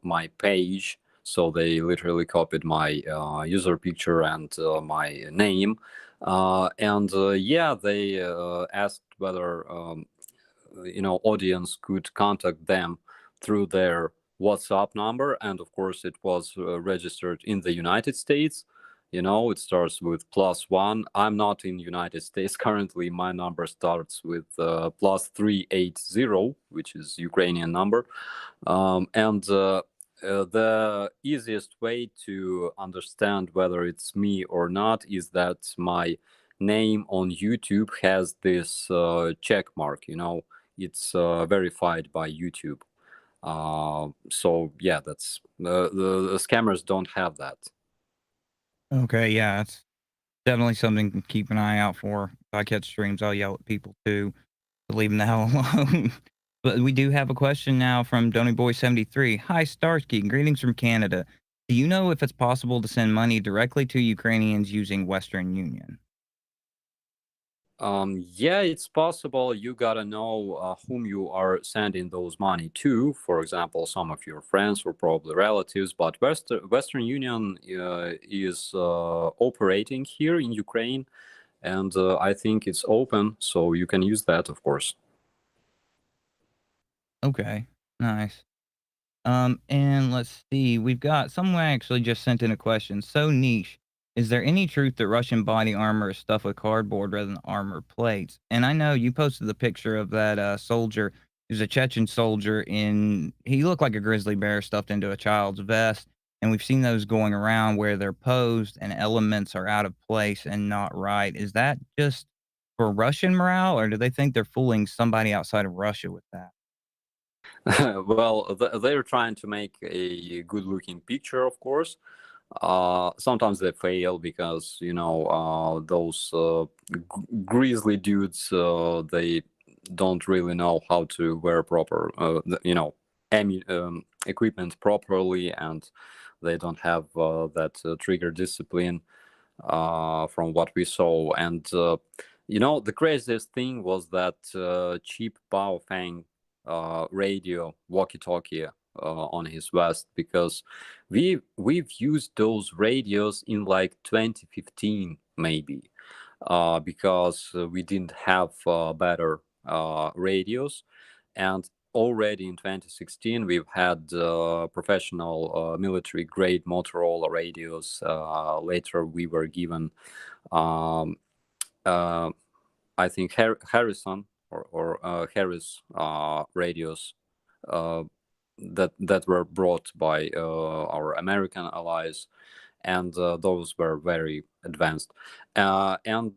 my page. So they literally copied my user picture and my name, and they asked whether audience could contact them through their WhatsApp number, and of course it was registered in the United States. It starts with +1. I'm not in United States currently. My number starts with +380, which is Ukrainian number. And the easiest way to understand whether it's me or not is that my name on YouTube has this check mark. It's verified by YouTube. So yeah, that's the scammers don't have that. Okay, yeah, it's definitely something to keep an eye out for. If I catch streams, I'll yell at people too to leave them the hell alone. But we do have a question now from DonnyBoy73. Hi, Starsky. Greetings from Canada. Do you know if it's possible to send money directly to Ukrainians using Western Union? Yeah, it's possible. You gotta know whom you are sending those money to. For example, some of your friends or probably relatives. But Western Union is operating here in Ukraine, and I think it's open, so you can use that, of course. Okay, nice. And let's see. We've got someone actually just sent in a question. So niche. Is there any truth that Russian body armor is stuffed with cardboard rather than armor plates? And I know you posted the picture of that soldier. He was a Chechen soldier he looked like a grizzly bear stuffed into a child's vest. And we've seen those going around where they're posed and elements are out of place and not right. Is that just for Russian morale, or do they think they're fooling somebody outside of Russia with that? Well, they're trying to make a good-looking picture, of course. Sometimes they fail because those grizzly dudes they don't really know how to wear proper equipment properly, and they don't have that trigger discipline from what we saw. And the craziest thing was that cheap Baofeng radio walkie-talkie on his vest, because we've used those radios in like 2015 maybe, because we didn't have better radios, and already in 2016 we've had professional military grade Motorola radios. Later we were given I think Harrison or Harris radios that were brought by our American allies, and those were very advanced. And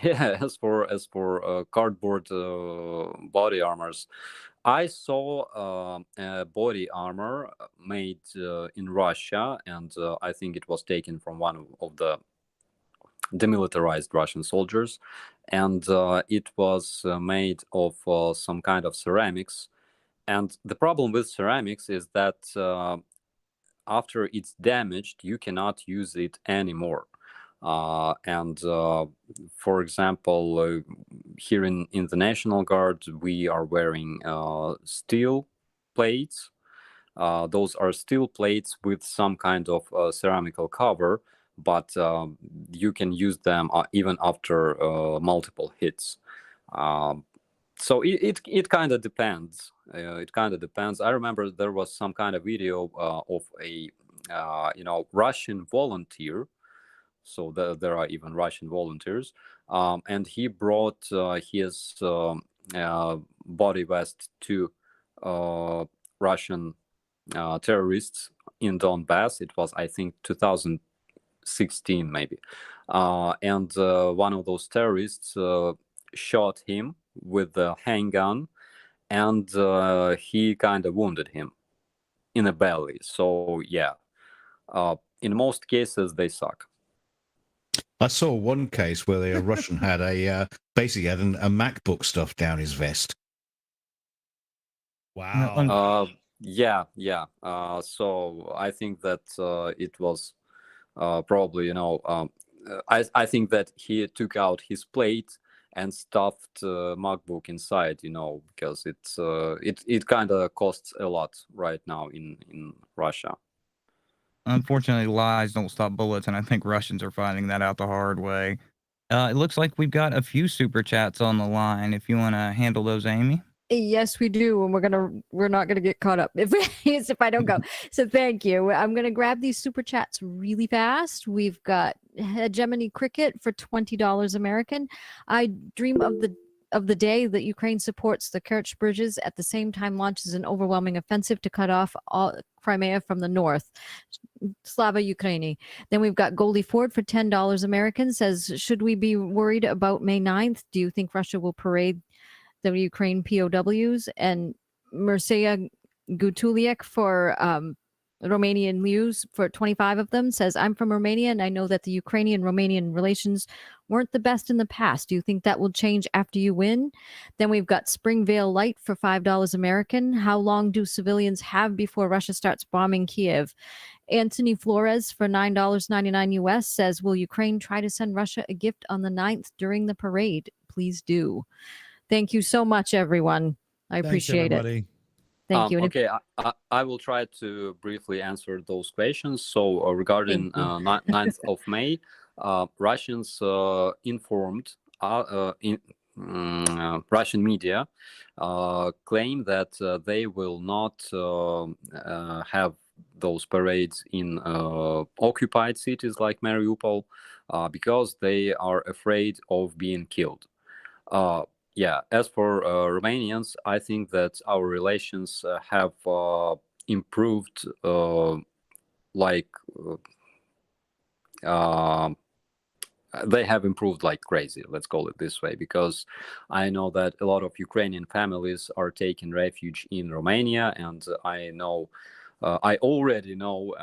yeah, as for cardboard body armors, I saw a body armor made in Russia, and I think it was taken from one of the demilitarized Russian soldiers, and it was made of some kind of ceramics. And the problem with ceramics is that after it's damaged, you cannot use it anymore. And for example, here in the National Guard, we are wearing steel plates. Those are steel plates with some kind of ceramical cover, but you can use them even after multiple hits. So it kind of depends. It kind of depends. I remember there was some kind of video of a Russian volunteer. So there are even Russian volunteers, and he brought his body vest to Russian terrorists in Donbass. It was, I think, 2016 maybe, and one of those terrorists shot him with a handgun, and he kind of wounded him in the belly. So yeah, in most cases they suck. I saw one case where a Russian had basically had a MacBook stuffed down his vest. Wow. Yeah. So I think that it was probably, I think that he took out his plate and stuffed MacBook inside, because it kind of costs a lot right now in Russia. Unfortunately, lies don't stop bullets, and I think Russians are finding that out the hard way. It looks like we've got a few super chats on the line. If you want to handle those, Amy. Yes, we do, and we're not gonna get caught up if I don't go. So thank you. I'm gonna grab these super chats really fast. We've got Hegemony Cricket for $20 American. I dream of the day that Ukraine supports the Kerch bridges at the same time launches an overwhelming offensive to cut off all Crimea from the north. Slava Ukraini. Then we've got Goldie Ford for $10 American. Says, should we be worried about May 9th? Do you think Russia will parade the Ukraine POWs? And Mircea Gutuliak for Romanian news for 25 of them says, I'm from Romania and I know that the Ukrainian-Romanian relations weren't the best in the past. Do you think that will change after you win? Then we've got Springvale Light for $5 American. How long do civilians have before Russia starts bombing Kiev? Anthony Flores for $9.99 US says, will Ukraine try to send Russia a gift on the 9th during the parade? Please do. Thank you so much, everyone. I appreciate it. Thank you. Okay, I will try to briefly answer those questions. So regarding 9th of May, Russians informed Russian media claim that they will not have those parades in occupied cities like Mariupol because they are afraid of being killed. Yeah, as for Romanians, I think that our relations have improved they have improved like crazy, let's call it this way, because I know that a lot of Ukrainian families are taking refuge in Romania, and I already know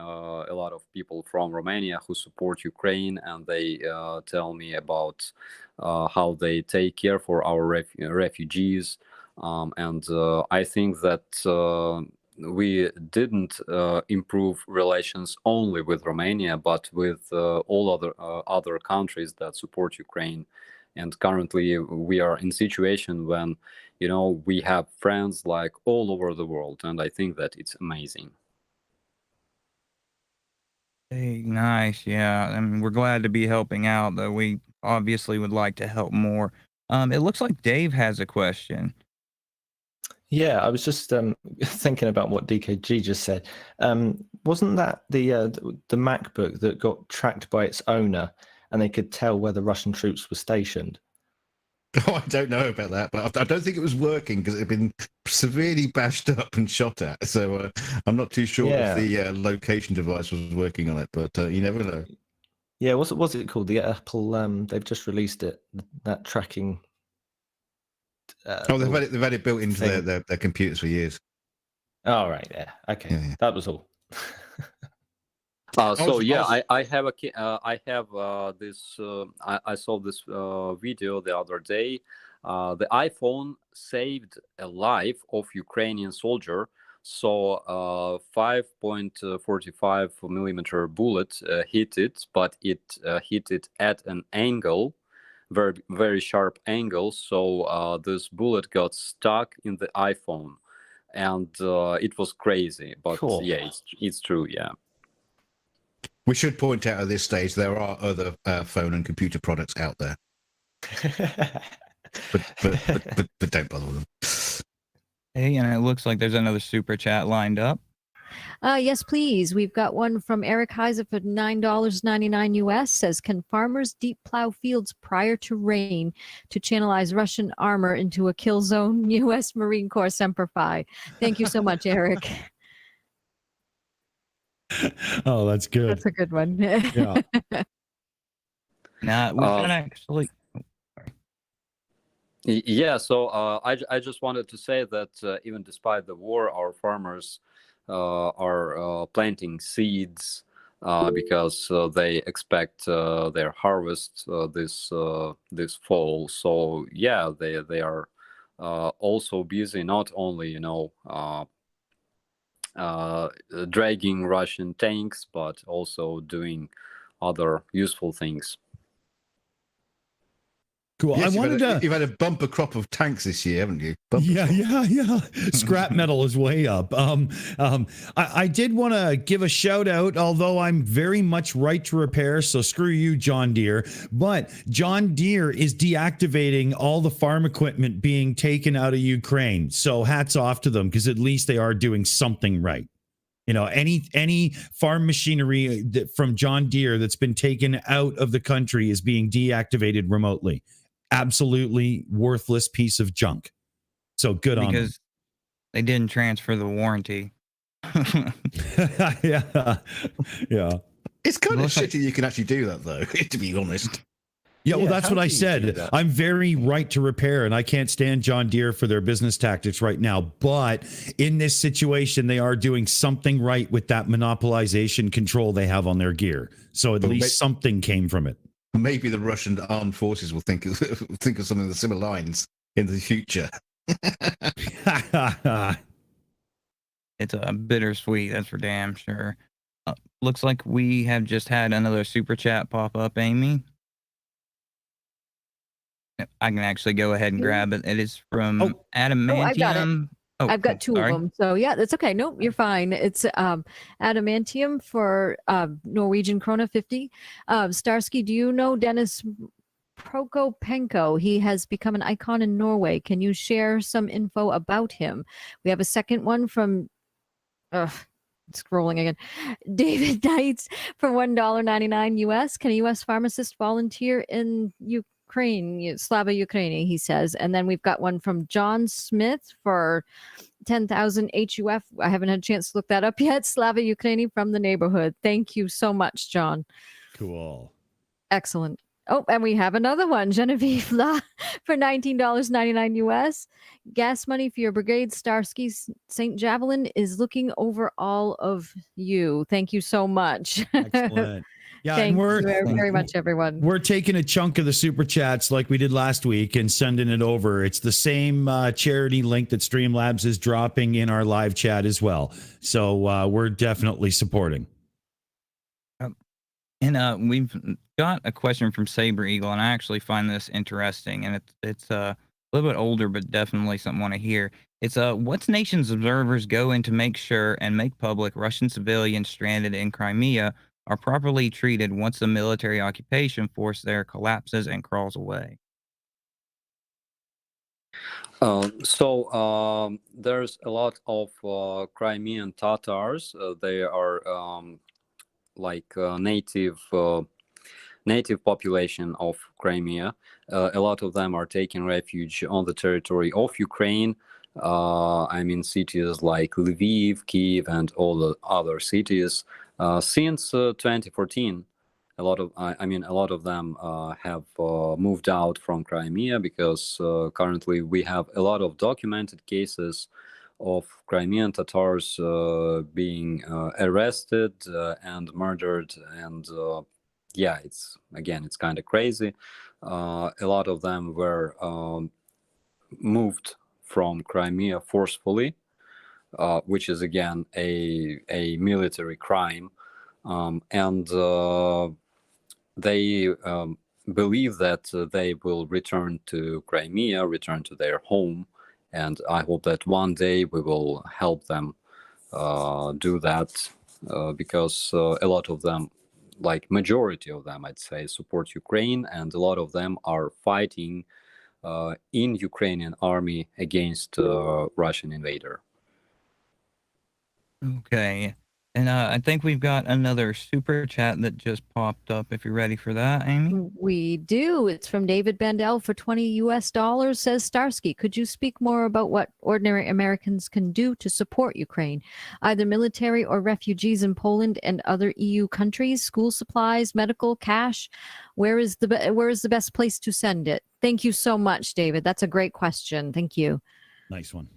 a lot of people from Romania who support Ukraine, and they tell me about how they take care for our refugees. And I think that we didn't improve relations only with Romania, but with all other countries that support Ukraine. And currently, we are in a situation when, we have friends like all over the world, and I think that it's amazing. Hey, nice. Yeah. I mean, we're glad to be helping out, though we obviously would like to help more. It looks like Dave has a question. Yeah, I was just thinking about what DKG just said. Wasn't that the MacBook that got tracked by its owner, and they could tell where the Russian troops were stationed? Oh, I don't know about that, but I don't think it was working because it had been severely bashed up and shot at. So I'm not too sure if the location device was working on it, but you never know. Yeah, what's it called? The Apple. They've just released it. That tracking. They've had it built into their computers for years. Oh, right. Yeah. Okay. Yeah. That was all. I have this. I saw this video the other day. The iPhone saved a life of Ukrainian soldier. So 5.45 millimeter bullet hit it, but it hit it at an angle, very very sharp angle. So this bullet got stuck in the iPhone, and it was crazy. But cool. Yeah, it's true. Yeah. We should point out at this stage there are other phone and computer products out there, but don't bother with them. Hey, and it looks like there's another super chat lined up. Yes, please. We've got one from Eric Heiser for $9.99 US. Says, can farmers deep plow fields prior to rain to channelize Russian armor into a kill zone? U.S. Marine Corps Semper Fi. Thank you so much, Eric. Oh, that's good. That's a good one. Yeah. Nah, we can actually. Yeah, so I just wanted to say that even despite the war, our farmers are planting seeds because they expect their harvest this fall. So yeah, they are also busy, not only dragging Russian tanks, but also doing other useful things. Cool. Yes, I wanted to. you've had a bumper crop of tanks this year, haven't you? Yeah. Scrap metal is way up. I did want to give a shout out, although I'm very much right to repair, so screw you, John Deere. But John Deere is deactivating all the farm equipment being taken out of Ukraine. So hats off to them, because at least they are doing something right. Any farm machinery from John Deere that's been taken out of the country is being deactivated remotely. Absolutely worthless piece of junk. So good on them. Because they didn't transfer the warranty. Yeah. It's kind of shitty you can actually do that, though, to be honest. Yeah, well, that's how what I do you do said. that? I'm very right to repair, and I can't stand John Deere for their business tactics right now. But in this situation, they are doing something right with that monopolization control they have on their gear. So at least something came from it. Maybe the Russian armed forces will think of something of similar lines in the future. It's a bittersweet, that's for damn sure. Looks like we have just had another super chat pop up, Amy. I can actually go ahead and grab it. It is from Adamantium. I've got it. I've got two of them. So yeah, that's okay. Nope, you're fine. It's Adamantium for Norwegian Krona 50. Starsky, do you know Dennis Prokopenko? He has become an icon in Norway. Can you share some info about him? We have a second one from scrolling again. David Knights for $1.99 US. Can a US pharmacist volunteer in Ukraine? Slava Ukraini, he says. And then we've got one from John Smith for 10,000 HUF. I haven't had a chance to look that up yet. Slava Ukraini from the neighborhood. Thank you so much, John. Cool. Excellent. Oh, and we have another one. Genevieve La for $19.99 US. Gas money for your brigade. Starsky St. Javelin is looking over all of you. Thank you so much. Excellent. Yeah, Thank and you very much, everyone. We're taking a chunk of the super chats like we did last week and sending it over. It's the same charity link that Streamlabs is dropping in our live chat as well. So we're definitely supporting. And we've got a question from Saber Eagle, and I actually find this interesting. And it's a little bit older, but definitely something I want to hear. It's what nation's observers go in to make sure and make public Russian civilians stranded in Crimea are properly treated once the military occupation force there collapses and crawls away? So there's a lot of Crimean Tatars. They are native population of Crimea. A lot of them are taking refuge on the territory of Ukraine. Cities like Lviv, Kiev, and all the other cities. Since 2014, a lot of them have moved out from Crimea because currently we have a lot of documented cases of Crimean Tatars being arrested and murdered, and it's kind of crazy. A lot of them were moved from Crimea forcefully, which is again a military crime, and they believe that they will return to Crimea, return to their home, and I hope that one day we will help them do that, because a lot of them, like majority of them, I'd say, support Ukraine, and a lot of them are fighting in Ukrainian army against Russian invader. Okay. And I think we've got another super chat that just popped up. If you're ready for that, Amy. We do. It's from David Bandel for $20 US. Says Starsky, could you speak more about what ordinary Americans can do to support Ukraine, either military or refugees in Poland and other EU countries? School supplies, medical, cash. Where is the best place to send it? Thank you so much, David. That's a great question. Thank you. Nice one.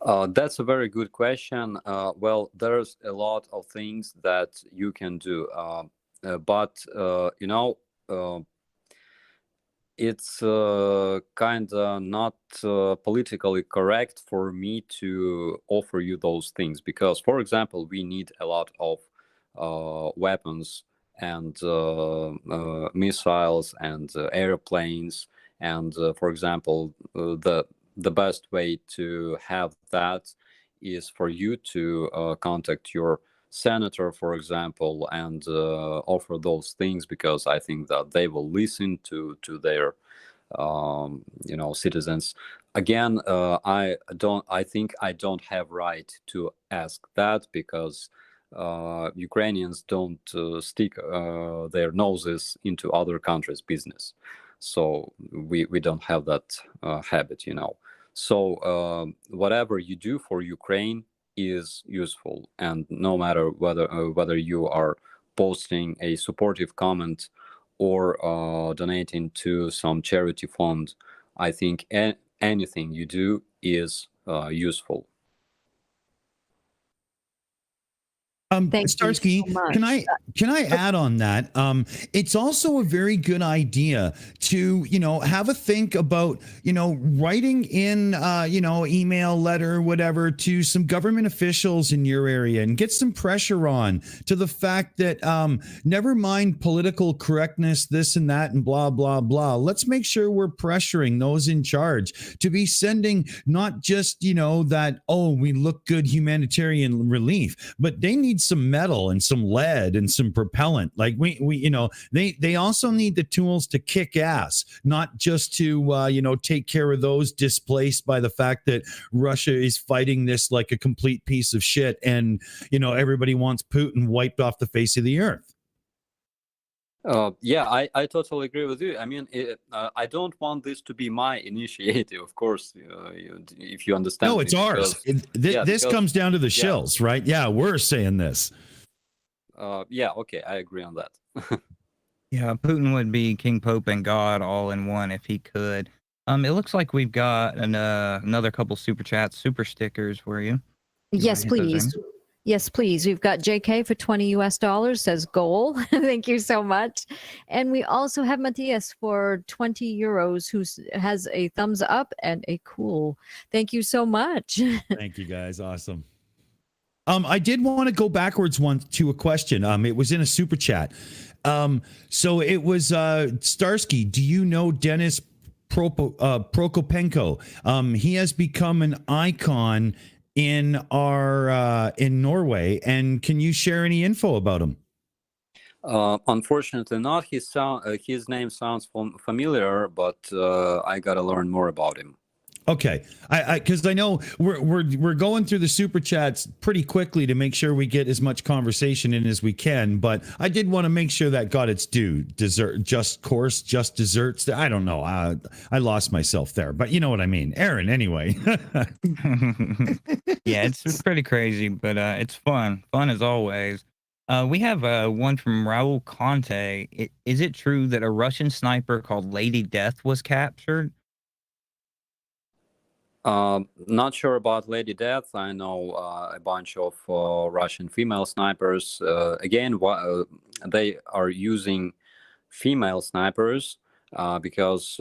That's a very good question. Well, there's a lot of things that you can do, but uh, it's kind of not politically correct for me to offer you those things because, for example, we need a lot of weapons and missiles and airplanes. And for example, the best way to have that is for you to contact your senator, for example, and offer those things because I think that they will listen to their citizens. Again, I think I don't have right to ask that because Ukrainians don't stick their noses into other countries' business, so we don't have that habit. So whatever you do for Ukraine is useful, and no matter whether you are posting a supportive comment or donating to some charity fund, I think anything you do is useful. Thank you Starsky, so much. can I add on that? It's also a very good idea to have a think about writing in email, letter, whatever to some government officials in your area and get some pressure on to the fact that never mind political correctness, this and that and blah blah blah. Let's make sure we're pressuring those in charge to be sending not just that we look good humanitarian relief, but they need some metal and some lead and some propellant. Like they also need the tools to kick ass, not just to take care of those displaced by the fact that Russia is fighting this like a complete piece of shit, and everybody wants Putin wiped off the face of the earth. Yeah, I totally agree with you. I mean, I don't want this to be my initiative, of course, if you understand. No, it's ours. This comes down to the Shills, right? Yeah, we're saying this. Yeah, okay, I agree on that. Yeah, Putin would be King, Pope, and God all in one if he could. It looks like we've got another couple super chats, super stickers for you. Yes, please. Yes, please. We've got JK for $20 says goal. Thank you so much. And we also have Matthias for €20 who has a thumbs up and a cool. Thank you so much. Thank you guys. Awesome. I did want to go backwards to a question. It was in a super chat. So it was Starsky. Do you know Dennis Prokopenko? He has become an icon in Norway, and can you share any info about him? Unfortunately not. His name sounds familiar, but I gotta learn more about him. Okay, because I know we're going through the super chats pretty quickly to make sure we get as much conversation in as we can. But I did want to make sure that got its due. Just desserts. I don't know. I lost myself there, but you know what I mean, Aaron. Anyway. Yeah, it's pretty crazy, but it's fun. Fun as always. We have one from Raul Conte. Is it true that a Russian sniper called Lady Death was captured? Not sure about Lady Death. I know a bunch of Russian female snipers. Again, they are using female snipers because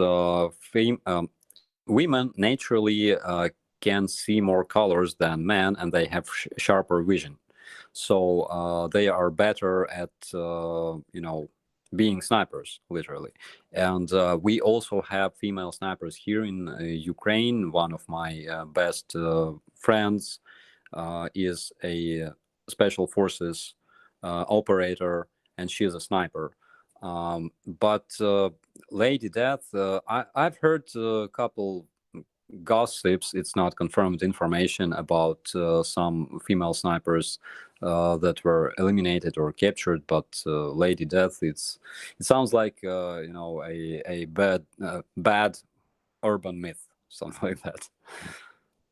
women naturally can see more colors than men, and they have sharper vision. So they are better at being snipers, literally. And we also have female snipers here in Ukraine. One of my best friends is a special forces operator, and she is a sniper. But Lady Death, I've heard a couple gossips. It's not confirmed information about some female snipers that were eliminated or captured, but Lady Death, it sounds like a bad urban myth, something like that.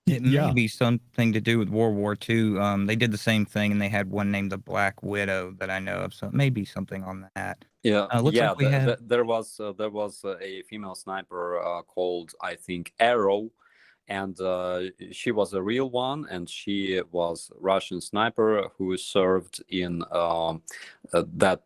It may be something to do with World War II. They did the same thing, and they had one named the Black Widow that I know of. So it may be something on that. Yeah, looks like we have... there was a female sniper called, I think, Arrow, and she was a real one, and she was Russian sniper who served in that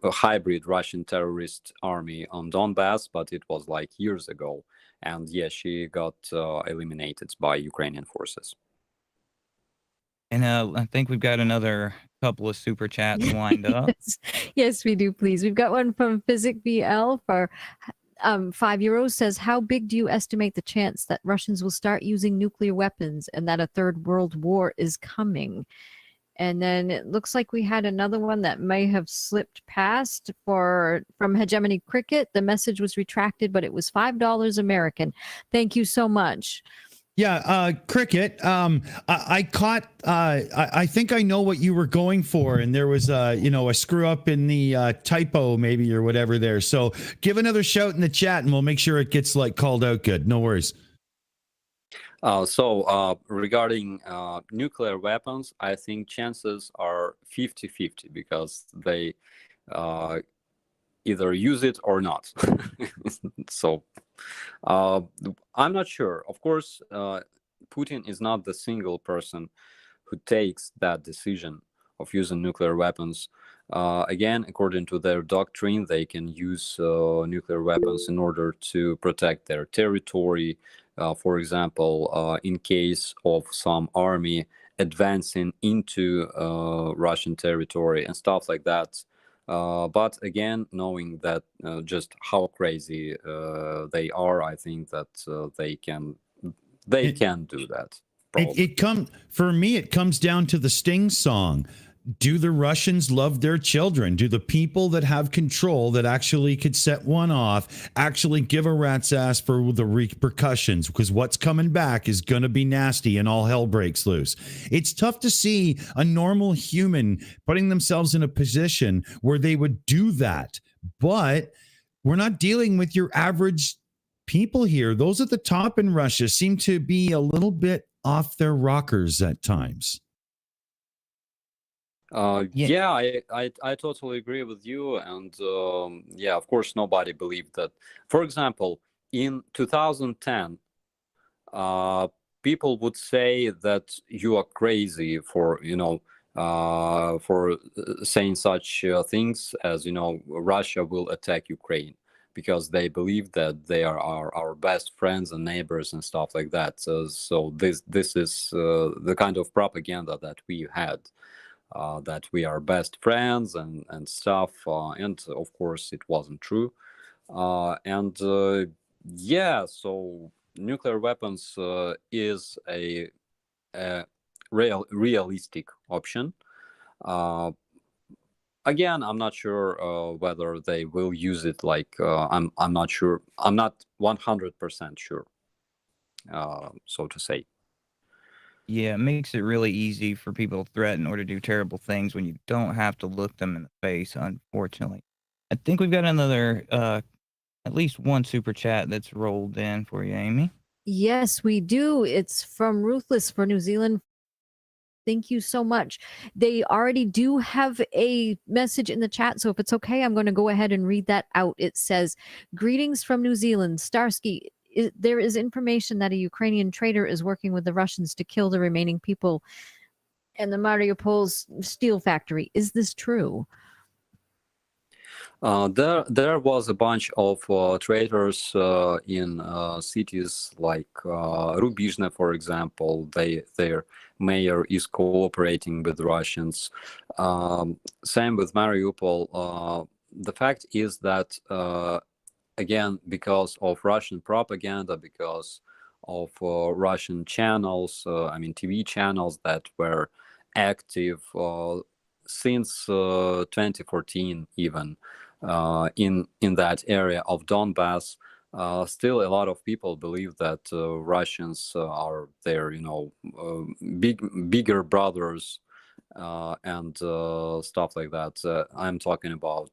hybrid Russian terrorist army on Donbass, but it was like years ago. And yeah, she got eliminated by Ukrainian forces. And I think we've got another couple of super chats lined up. Yes, we do, please. We've got one from Physic BL for €5, says, how big do you estimate the chance that Russians will start using nuclear weapons and that a third world war is coming? And then it looks like we had another one that may have slipped past from Hegemony Cricket. The message was retracted, but it was $5 American. Thank you so much. Yeah, Cricket. I caught. I think I know what you were going for, and there was a screw up in the typo maybe or whatever there. So give another shout in the chat, and we'll make sure it gets called out good. No worries. So regarding nuclear weapons, I think chances are 50-50 because they either use it or not. So I'm not sure. Of course, Putin is not the single person who takes that decision of using nuclear weapons. Again, according to their doctrine, they can use nuclear weapons in order to protect their territory. For example, in case of some army advancing into Russian territory and stuff like that. But again, knowing that just how crazy they are, I think that they can do that. For me, it comes down to the Sting song. Do the Russians love their children? Do the people that have control that actually could set one off actually give a rat's ass for the repercussions? Because what's coming back is going to be nasty and all hell breaks loose. It's tough to see a normal human putting themselves in a position where they would do that. But we're not dealing with your average people here. Those at the top in Russia seem to be a little bit off their rockers at times. Yeah, I totally agree with you. And yeah, of course, nobody believed that. For example, in 2010, people would say that you are crazy for saying such things as, Russia will attack Ukraine, because they believe that they are our best friends and neighbors and stuff like that. So this is the kind of propaganda that we had. That we are best friends and stuff, and of course it wasn't true. Yeah, so nuclear weapons is a realistic option. Again, I'm not sure whether they will use it. I'm not sure. I'm not 100% sure, so to say. Yeah, it makes it really easy for people to threaten or to do terrible things when you don't have to look them in the face, unfortunately. I think we've got another, at least one super chat that's rolled in for you, Aimee. Yes, we do. It's from Ruthless for New Zealand. Thank you so much. They already do have a message in the chat, so if it's okay, I'm going to go ahead and read that out. It says, greetings from New Zealand. Starsky, there is information that a Ukrainian traitor is working with the Russians to kill the remaining people in the Mariupol's steel factory. Is this true? There was a bunch of traitors in cities like Rubizhne, for example. Their mayor is cooperating with Russians. Same with Mariupol. The fact is that again, because of Russian propaganda, because of Russian channels, TV channels that were active since 2014 even in that area of Donbass, still a lot of people believe that Russians are their, bigger brothers and stuff like that. I'm talking about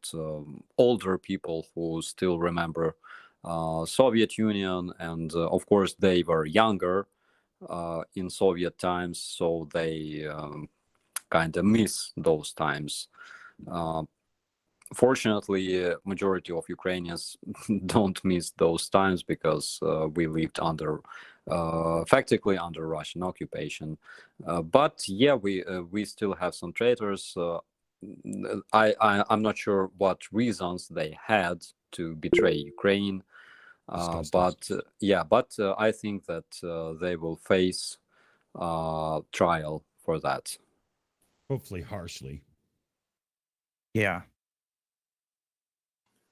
older people who still remember Soviet Union, and of course they were younger in Soviet times, so they kind of miss those times. Fortunately, majority of Ukrainians don't miss those times because we lived under effectively under Russian occupation. But yeah, we still have some traitors. I'm not sure what reasons they had to betray Ukraine. But I think that they will face trial for that. Hopefully harshly. Yeah.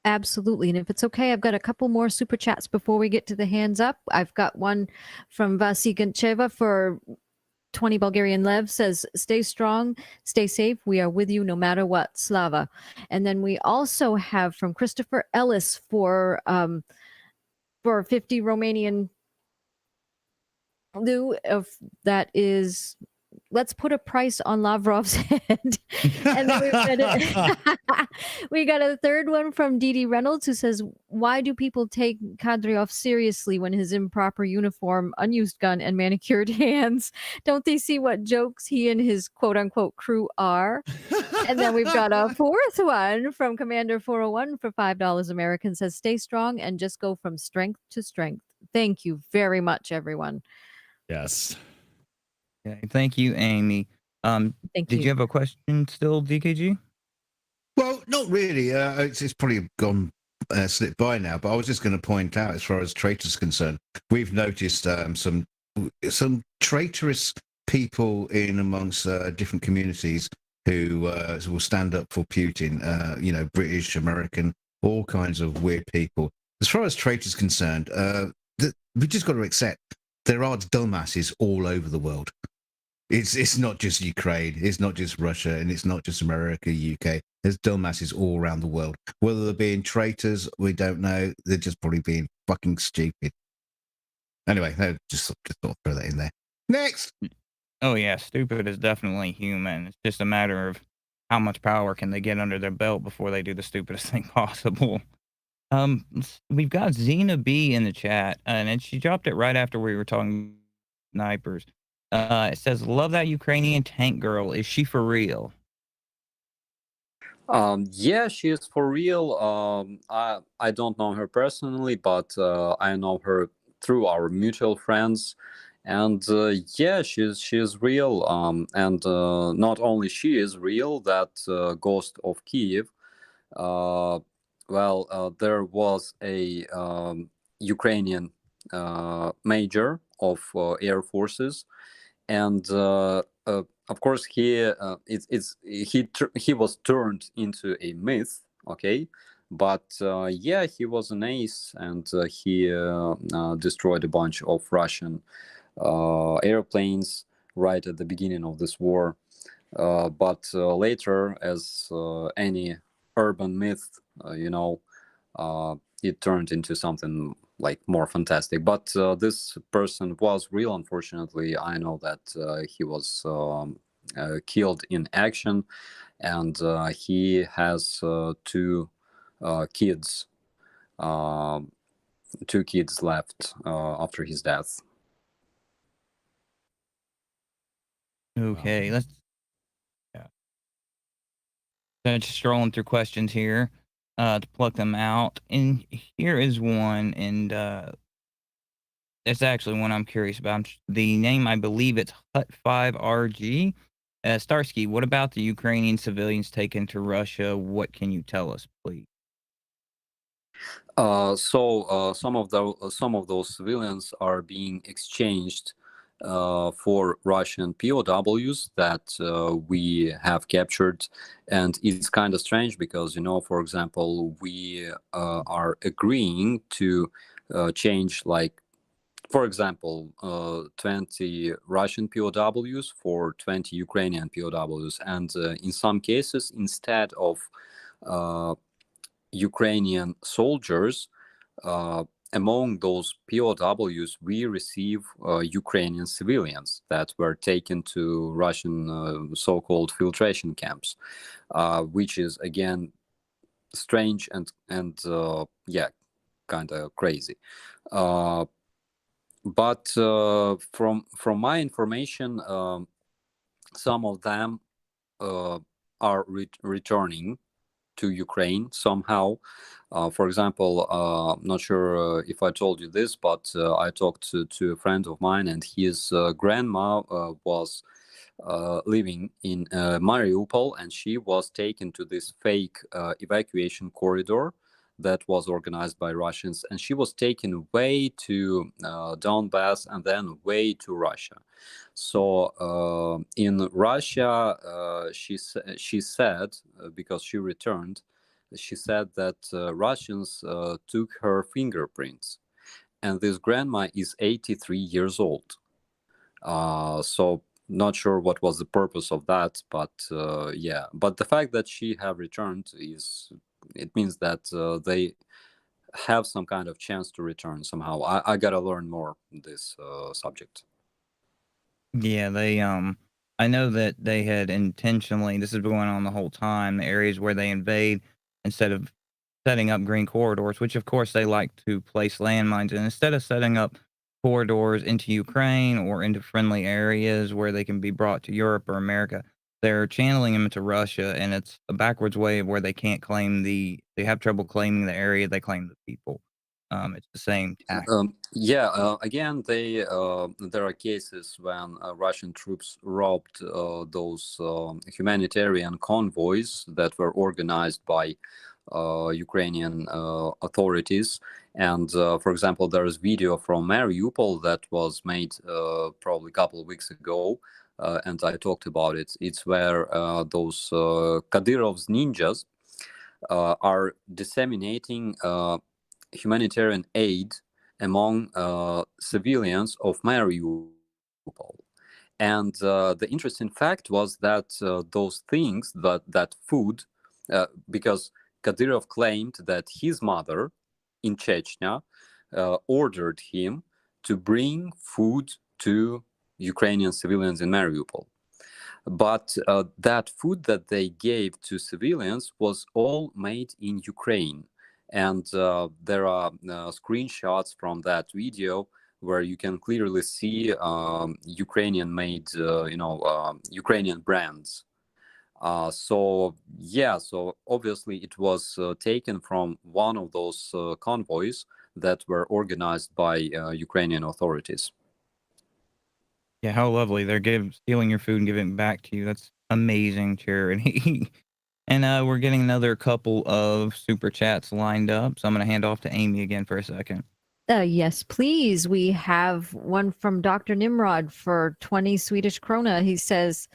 Absolutely. And if it's okay, I've got a couple more super chats before we get to the hands up. I've got one from Vasi Gancheva for 20 Bulgarian Lev, says, stay strong, stay safe. We are with you no matter what. Slava. And then we also have from Christopher Ellis for 50 Romanian Lou, that is, let's put a price on Lavrov's head. And then we got a third one from Dee Reynolds, who says, why do people take Kadyrov seriously when his improper uniform, unused gun, and manicured hands? Don't they see what jokes he and his quote-unquote crew are? And then we've got a fourth one from Commander 401 for $5 American, says, stay strong and just go from strength to strength. Thank you very much, everyone. Yes. Okay, thank you, Aimee. Thank Did you have a question still, DKG? Well, not really. It's probably gone slipped by now. But I was just going to point out, as far as traitors concerned, we've noticed some traitorous people in amongst different communities who will stand up for Putin. British, American, all kinds of weird people. As far as traitors concerned, we just got to accept there are dumbasses all over the world. It's not just Ukraine, it's not just Russia, and it's not just America, UK. There's dumbasses all around the world. Whether they're being traitors, we don't know. They're just probably being fucking stupid. Anyway, I just thought I'd throw that in there. Next. Oh yeah, stupid is definitely human. It's just a matter of how much power can they get under their belt before they do the stupidest thing possible. We've got Xena B in the chat, and she dropped it right after we were talking snipers. It says, love that Ukrainian tank girl. Is she for real? Yeah, she is for real. I don't know her personally, but I know her through our mutual friends. And yeah, she's real. And not only she is real, that Ghost of Kiev. There was a Ukrainian major of air forces, and of course he was turned into a myth. Okay, but yeah, he was an ace, and he destroyed a bunch of Russian airplanes right at the beginning of this war. But later, as any urban myth, it turned into something like more fantastic. But this person was real. Unfortunately, I know that he was killed in action, and he has two kids left after his death. Okay, let's. Yeah. So just scrolling through questions here to pluck them out, and here is one, and it's actually one I'm curious about. The name, I believe it's Hut5RG. Starsky, what about the Ukrainian civilians taken to Russia? What can you tell us, please? Some of those civilians are being exchanged for Russian POWs that we have captured, and it's kind of strange because, for example, we are agreeing to change, like, for example, 20 Russian POWs for 20 Ukrainian POWs, and in some cases, instead of Ukrainian soldiers, among those POWs, we receive Ukrainian civilians that were taken to Russian so-called filtration camps, which is, again, strange and yeah, kind of crazy. But from my information, some of them are returning to Ukraine somehow. For example, not sure if I told you this, but I talked to a friend of mine, and his grandma was living in Mariupol, and she was taken to this fake evacuation corridor that was organized by Russians, and she was taken way to Donbass and then way to Russia. So in Russia, she said, because she returned, she said that Russians took her fingerprints, and this grandma is 83 years old. So not sure what was the purpose of that, but yeah. But the fact that she have returned it means that they have some kind of chance to return somehow. I gotta learn more this subject. Yeah, they I know that they had intentionally, this has been going on the whole time, the areas where they invade, instead of setting up green corridors, which of course they like to place landmines in, instead of setting up corridors into Ukraine or into friendly areas where they can be brought to Europe or America, they're channeling them into Russia, and it's a backwards way where they can't claim they have trouble claiming the area, they claim the people. It's the same tactic. Again, there are cases when Russian troops robbed those humanitarian convoys that were organized by Ukrainian authorities. And for example, there is video from Mariupol that was made probably a couple of weeks ago, and I talked about it. It's where those Kadyrov's ninjas are disseminating humanitarian aid among civilians of Mariupol. And the interesting fact was that those things, that food, because Kadyrov claimed that his mother in Chechnya ordered him to bring food to Ukrainian civilians in Mariupol. But that food that they gave to civilians was all made in Ukraine. And there are screenshots from that video where you can clearly see Ukrainian-made, Ukrainian brands. So obviously it was taken from one of those convoys that were organized by Ukrainian authorities. Yeah, how lovely. They're stealing your food and giving it back to you. That's amazing charity. And we're getting another couple of super chats lined up. So I'm going to hand off to Aimee again for a second. Yes, please. We have one from Dr. Nimrod for 20 Swedish krona. He says,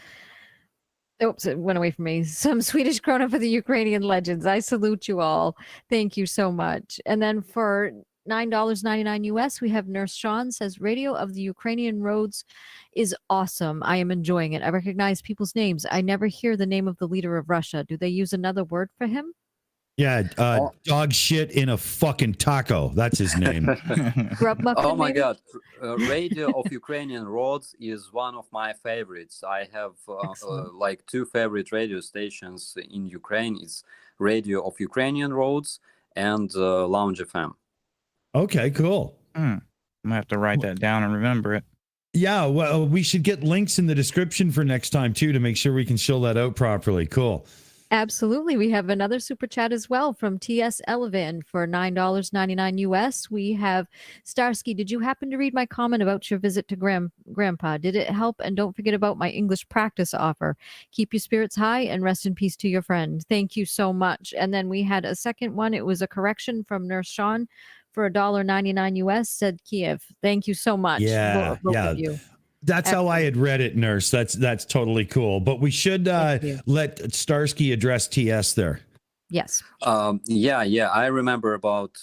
oops, it went away from me. Some Swedish krona for the Ukrainian legends. I salute you all. Thank you so much. And then for $9.99 US, we have Nurse Sean says, radio of the Ukrainian roads is awesome. I am enjoying it. I recognize people's names. I never hear the name of the leader of Russia. Do they use another word for him? Yeah, dog shit in a fucking taco. That's his name. Oh my God. Radio of Ukrainian roads is one of my favorites. I have like two favorite radio stations in Ukraine. It's Radio of Ukrainian roads and Lounge FM. Okay, cool. I'm gonna have to write that down and remember it. Yeah, well, we should get links in the description for next time too to make sure we can show that out properly. Cool. Absolutely. We have another super chat as well from TS Elevan for $9.99 US. We have Starsky. Did you happen to read my comment about your visit to Grandpa? Did it help? And don't forget about my English practice offer. Keep your spirits high and rest in peace to your friend. Thank you so much. And then we had a second one. It was a correction from Nurse Sean for $1.99 US, said Kiev. Thank you so much. Yeah, both yeah. of you. That's how I had read it, Nurse. That's totally cool. But we should let Starsky address TS there. Yes. I remember about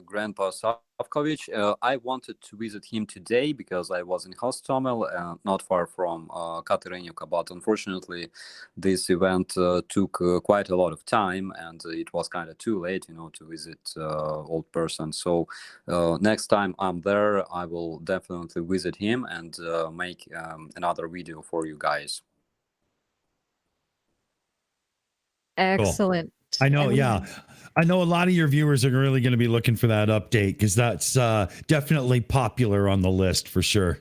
Grandpa Savkovich. I wanted to visit him today because I was in Hostomel, not far from Kateryniivka, but unfortunately this event took quite a lot of time, and it was kind of too late, to visit old person. So next time I'm there, I will definitely visit him and make another video for you guys. Excellent. Cool. I know, I know a lot of your viewers are really going to be looking for that update because that's definitely popular on the list for sure.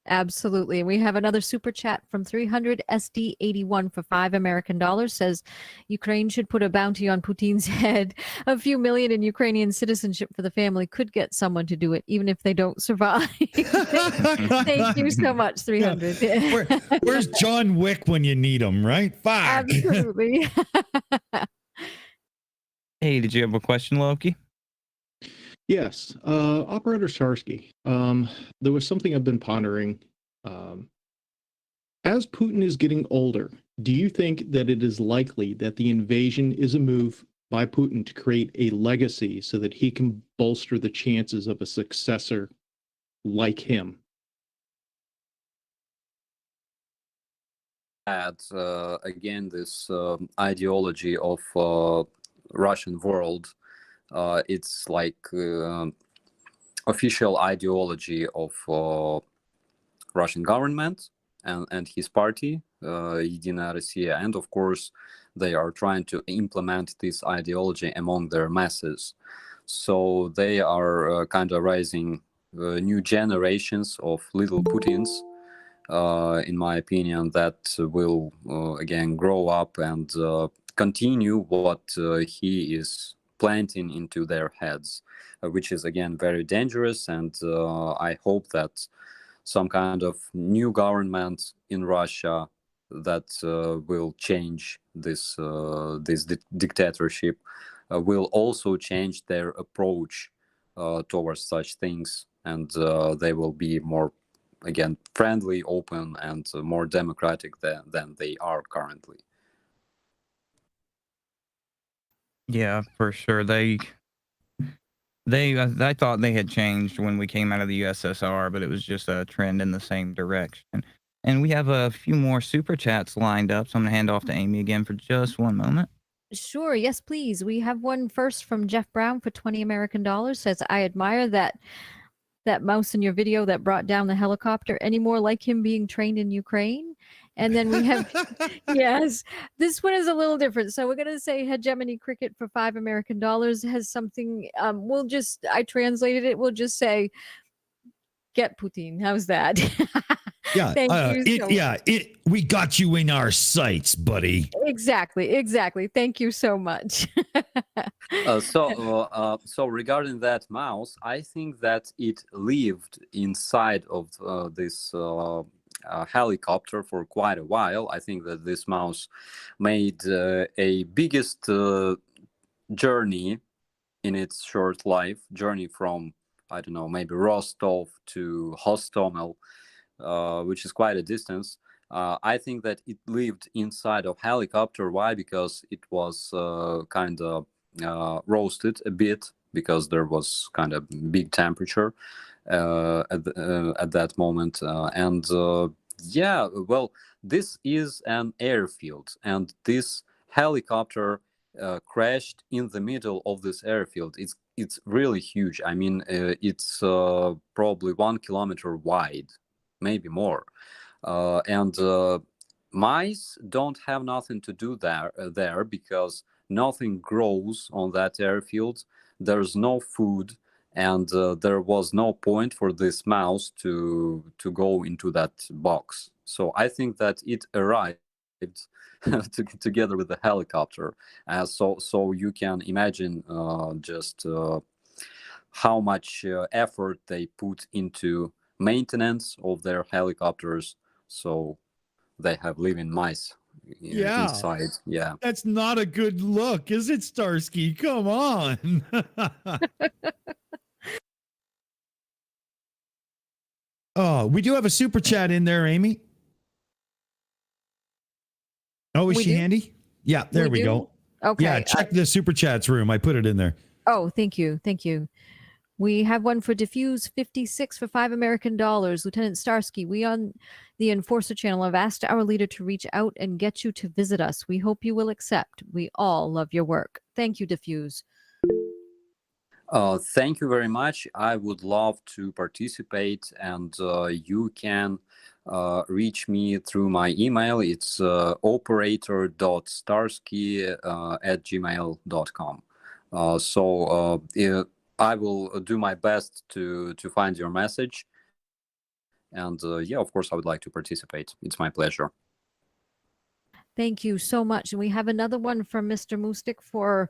Absolutely. We have another super chat from 300 SD81 for $5 says Ukraine should put a bounty on Putin's head. A few million in Ukrainian citizenship for the family could get someone to do it, even if they don't survive. Thank you so much, 300. Where's John Wick when you need him, right? Fuck. Absolutely. Hey, did you have a question, Loki? Yes, Operator Starsky. There was something I've been pondering. As Putin is getting older, do you think that it is likely that the invasion is a move by Putin to create a legacy so that he can bolster the chances of a successor like him? Again, this ideology of Russian world. It's like official ideology of Russian government and his party, Единая Россия, and of course they are trying to implement this ideology among their masses. So they are kind of raising new generations of little Putins, in my opinion, that will again grow up and continue what he is planting into their heads, which is again very dangerous. And I hope that some kind of new government in Russia that will change this dictatorship will also change their approach towards such things, and they will be more, again, friendly, open, and more democratic than they are currently. Yeah, for sure. I thought they had changed when we came out of the USSR, but it was just a trend in the same direction. And we have a few more super chats lined up, so I'm gonna hand off to Aimee again for just one moment. Sure. Yes, please. We have one first from Jeff Brown for $20. Says, I admire that mouse in your video that brought down the helicopter. Any more like him being trained in Ukraine? And then we have, yes, this one is a little different. So we're going to say Hegemony Cricket for $5 has something, I translated it. We'll just say, get Putin. How's that? Yeah. Thank you so much. We got you in our sights, buddy. Exactly. Thank you so much. So regarding that mouse, I think that it lived inside of this helicopter for quite a while. I think that this mouse made a biggest journey in its short life, journey from, I don't know, maybe Rostov to Hostomel, which is quite a distance. I think that it lived inside of helicopter. Why? Because it was kind of roasted a bit, because there was kind of big temperature at that moment. Yeah, well, this is an airfield, and this helicopter crashed in the middle of this airfield. It's really huge. I mean, it's probably 1 kilometer wide, maybe more. And mice don't have nothing to do there because nothing grows on that airfield. There's no food, and there was no point for this mouse to go into that box. So I think that it arrived together with the helicopter. So you can imagine just how much effort they put into maintenance of their helicopters. So they have living mice inside. Yeah, that's not a good look, is it, Starsky? Come on. Oh, we do have a super chat in there, Aimee. Oh, is she handy? Yeah, there we go. Okay. Yeah, check the super chats room. I put it in there. Oh, thank you. We have one for Diffuse 56 for $5. Lieutenant Starsky, we on the Enforcer channel have asked our leader to reach out and get you to visit us. We hope you will accept. We all love your work. Thank you, Diffuse. Thank you very much. I would love to participate, and you can reach me through my email. It's operator.starsky@gmail.com. I will do my best to find your message And yeah, of course, I would like to participate. It's my pleasure. Thank you so much. And we have another one from Mr. Mustik for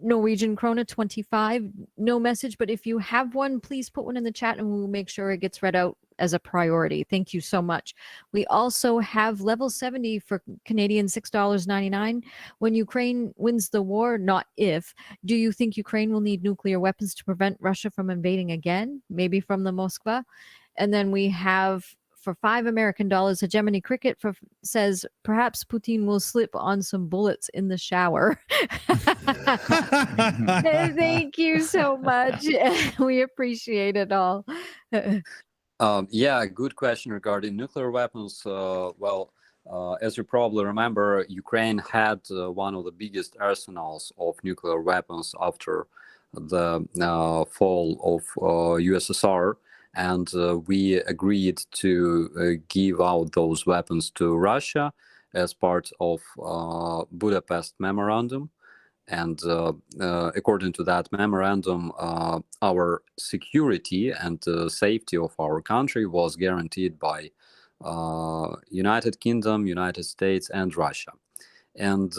Norwegian Krona 25. No message, but if you have one, please put one in the chat and we'll make sure it gets read out as a priority. Thank you so much. We also have level 70 for Canadian $6.99. When Ukraine wins the war, not if, do you think Ukraine will need nuclear weapons to prevent Russia from invading again? Maybe from the Moskva? And then we have for $5 American, Hegemony Cricket says perhaps Putin will slip on some bullets in the shower. Thank you so much. We appreciate it all. Yeah, good question regarding nuclear weapons. As you probably remember, Ukraine had one of the biggest arsenals of nuclear weapons after the fall of USSR. And we agreed to give out those weapons to Russia as part of Budapest Memorandum. And according to that memorandum, our security and safety of our country was guaranteed by United Kingdom, United States, and Russia. And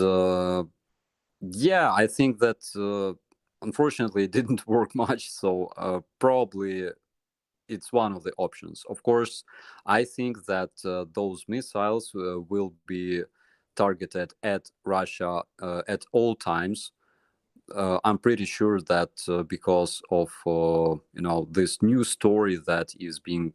yeah, I think that unfortunately it didn't work much. So probably it's one of the options. Of course, I think that those missiles will be targeted at Russia at all times. I'm pretty sure that because of this new story that is being,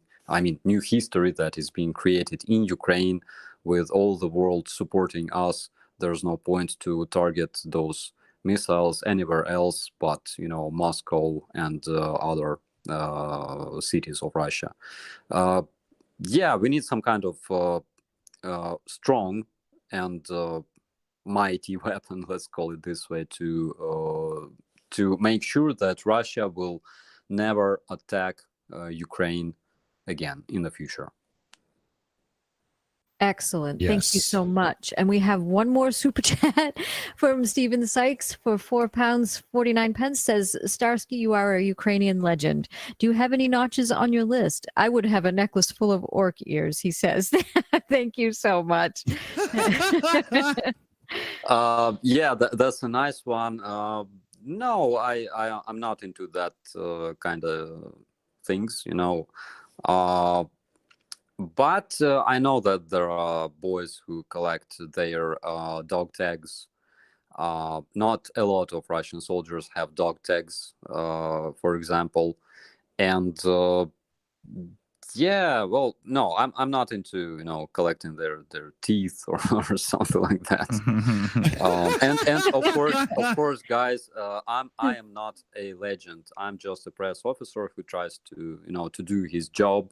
new history that is being created in Ukraine, with all the world supporting us, there's no point to target those missiles anywhere else but Moscow and other cities of Russia. Yeah, we need some kind of strong and mighty weapon, let's call it this way, to make sure that Russia will never attack Ukraine again in the future. Excellent. Thank you so much. And we have one more super chat from Stephen Sykes for £4.49. Says, Starsky, you are a Ukrainian legend. Do you have any notches on your list? I would have a necklace full of orc ears, he says. Thank you so much. Yeah, that's a nice one. No, I'm not into that kind of things, but I know that there are boys who collect their dog tags. Not a lot of Russian soldiers have dog tags, for example. And yeah, well, no, I'm not into collecting their teeth or something like that. And of course, guys, I am not a legend. I'm just a press officer who tries to to do his job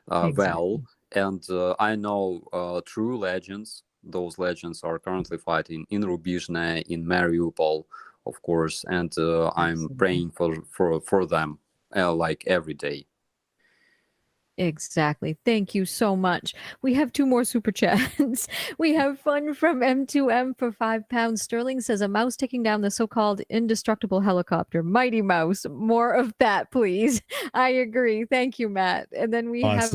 well. And I know true legends. Those legends are currently fighting in Rubizhne, in Mariupol, of course, and I'm praying for them like every day. Exactly. Thank you so much. We have two more super chats. We have fun from M2M for £5 says, a mouse taking down the so-called indestructible helicopter. Mighty Mouse. More of that, please. I agree. Thank you, Matt. And then we have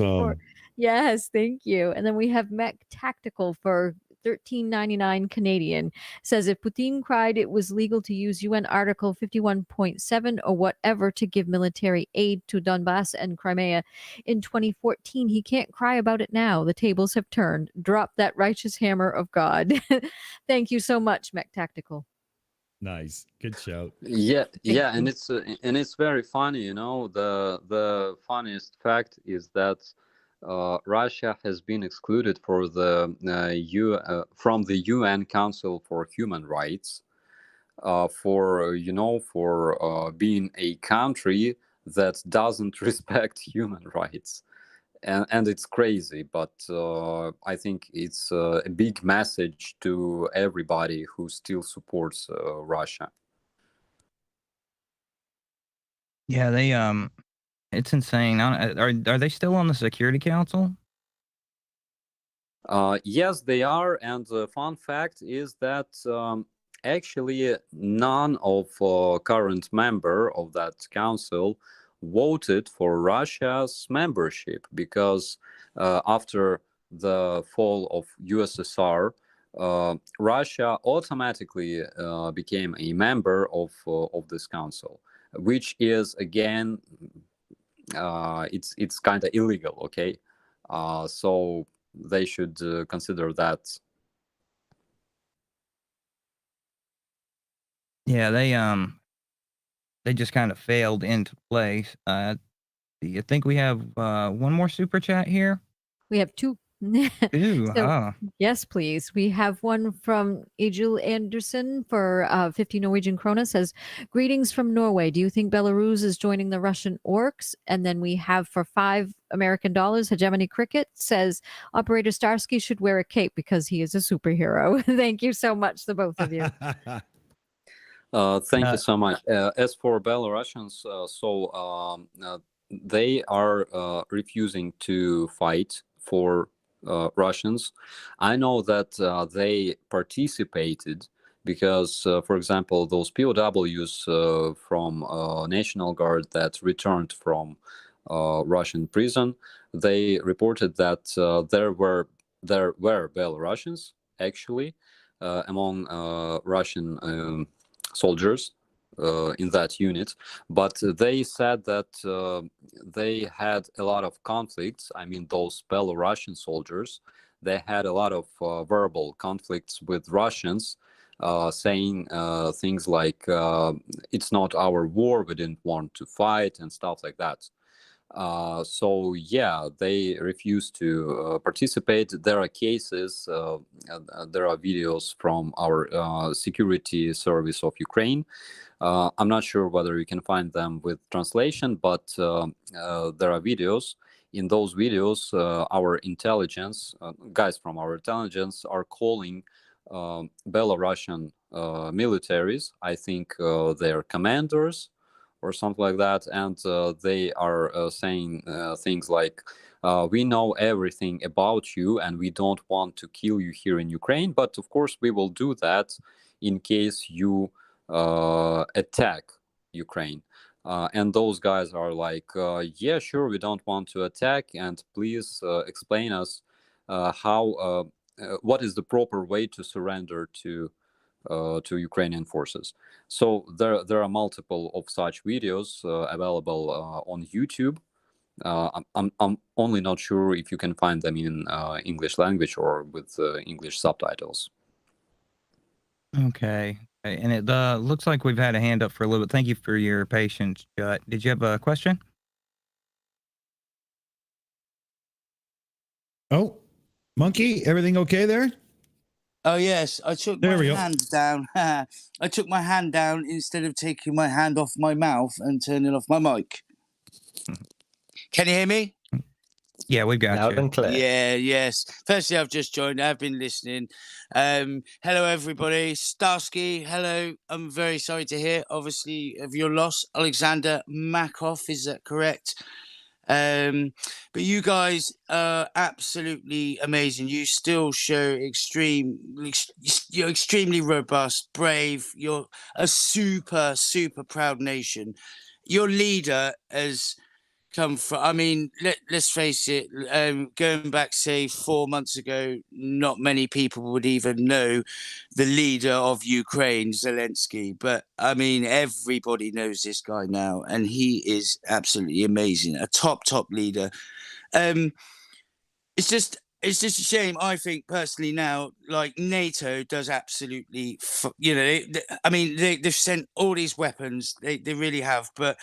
yes, thank you. And then we have Mech Tactical for $13.99 Canadian. Says, if Putin cried it was legal to use UN Article 51.7 or whatever to give military aid to Donbass and Crimea in 2014, he can't cry about it now. The tables have turned. Drop that righteous hammer of God. Thank you so much, Mech Tactical. Nice, good shout. Yeah, and it's very funny. The funniest fact is that Russia has been excluded from the UN Council for Human Rights for being a country that doesn't respect human rights, and it's crazy. But I think it's a big message to everybody who still supports Russia. Yeah, they it's insane. Are they still on the Security Council? Yes, they are. And the fun fact is that actually none of current member of that council voted for Russia's membership, because after the fall of USSR, Russia automatically became a member of this council, which is again, it's kind of illegal. Okay, so they should consider that. Yeah, they just kind of failed into place. Do you think we have one more super chat here? We have two. Ooh, So, yes, please. We have one from Egil Anderson for 50 Norwegian krona. Says, greetings from Norway. Do you think Belarus is joining the Russian orcs? And then we have for $5 American, Hegemony Cricket says, Operator Starsky should wear a cape because he is a superhero. Thank you so much, the both of you. Thank you so much. As for Belarusians, they are refusing to fight for Russians. I know that they participated because, for example, those POWs from National Guard that returned from Russian prison, they reported that there were Belarusians actually among Russian soldiers in that unit, but they said that they had a lot of conflicts. I mean, those Belarusian soldiers, they had a lot of verbal conflicts with Russians, saying things like, it's not our war, we didn't want to fight, and stuff like that. So yeah, they refuse to participate. There are cases, there are videos from our security service of Ukraine. I'm not sure whether you can find them with translation, but there are videos. In those videos, our intelligence, guys from our intelligence are calling Belarusian militaries, I think they're commanders or something like that, and they are saying things like, we know everything about you and we don't want to kill you here in Ukraine, but of course we will do that in case you attack Ukraine. And those guys are like, yeah, sure, we don't want to attack, and please explain us how what is the proper way to surrender to Ukrainian forces. So there are multiple of such videos available on YouTube. I'm only not sure if you can find them in English language or with English subtitles. Okay. And it looks like we've had a hand up for a little bit. Thank you for your patience, Jut. Did you have a question? Oh, Monkey, everything okay there? Oh yes, I took There my we go. hand down. I took my hand down instead of taking my hand off my mouth and turning off my mic. Can you hear me? Yeah, we've got Loud you. and clear. Yeah, yes. Firstly, I've just joined. I've been listening. Hello, everybody. Starsky, hello. I'm very sorry to hear, obviously, of your loss. Alexander Makov, is that correct? But you guys are absolutely amazing. You still show you're extremely robust, brave. You're a super, super proud nation. Your leader has come from, I mean, let's face it, going back, say, 4 months ago, not many people would even know the leader of Ukraine, Zelensky. But, I mean, everybody knows this guy now, and he is absolutely amazing, a top leader. It's just a shame, I think, personally now, like, NATO does absolutely, I mean, they've sent all these weapons, they really have, but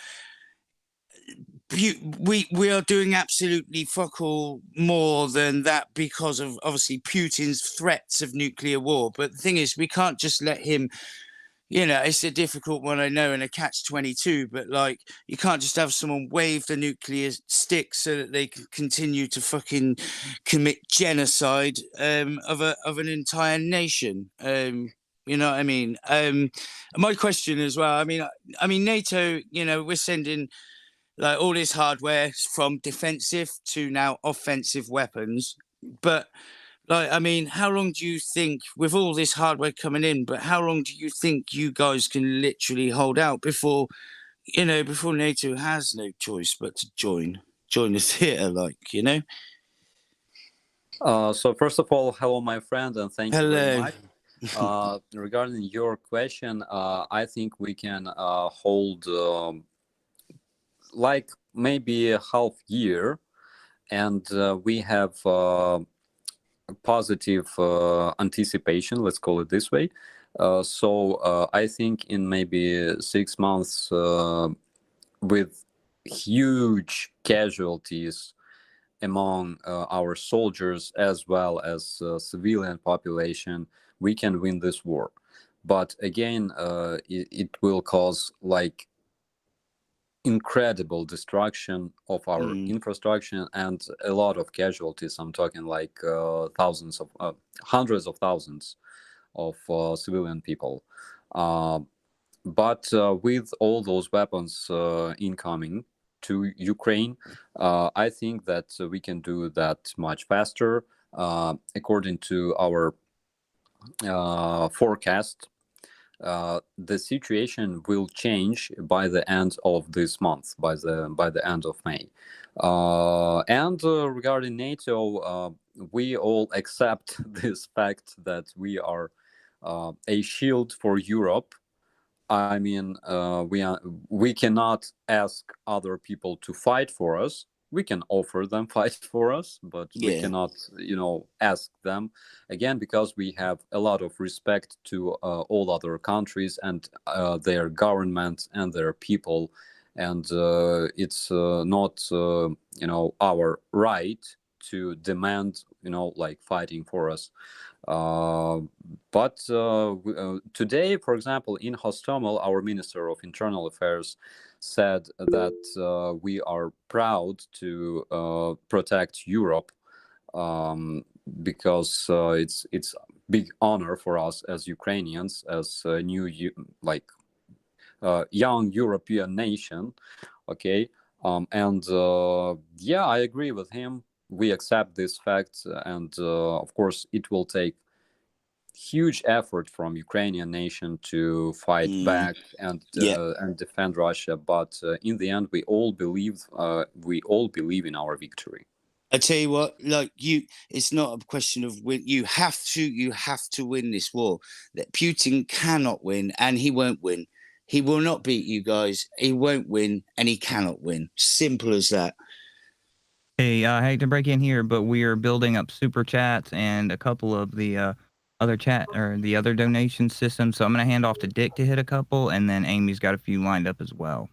we are doing absolutely fuck all more than that because of obviously Putin's threats of nuclear war. But the thing is, we can't just let him, it's a difficult one, I know, and a catch-22, but like, you can't just have someone wave the nuclear stick so that they can continue to fucking commit genocide of an entire nation. You know what I mean? My question as well, I mean, NATO, we're sending like all this hardware from defensive to now offensive weapons. But like, I mean, how long do you think, with all this hardware coming in, but how long do you think you guys can literally hold out before you know, before NATO has no choice but to join the theatre, like, you know. So first of all, hello, my friend, and thank you very Hello. much. Regarding your question, I think we can hold like maybe a half year, and we have positive anticipation, let's call it this way. So I think in maybe 6 months, with huge casualties among our soldiers as well as civilian population, we can win this war. But again, it will cause like incredible destruction of our infrastructure and a lot of casualties. I'm talking like thousands of hundreds of thousands of civilian people. But with all those weapons incoming to Ukraine, I think that we can do that much faster. According to our forecast, the situation will change by the end of this month, by the end of May. And regarding NATO, we all accept this fact that we are a shield for Europe. I mean, we cannot ask other people to fight for us. We can offer them fight for us, but we cannot, you know, ask them again, because we have a lot of respect to all other countries and their government and their people, and it's not, you know, our right to demand, you know, like fighting for us. But today, for example, in Hostomel, our Minister of Internal Affairs said that we are proud to protect Europe, because it's big honor for us as Ukrainians, as a new young European nation. Okay, and yeah, I agree with him. We accept this fact, and of course, it will take huge effort from Ukrainian nation to fight back and defend Russia. But in the end, we all believe in our victory. I tell you what, like it's not a question of win. You have to win this war. That Putin cannot win, and he won't win. He will not beat you guys. He won't win, and he cannot win. Simple as that. Hey, I hate to break in here, but we are building up super chats and a couple of the other donation systems. So I'm going to hand off to Dick to hit a couple, and then Amy's got a few lined up as well.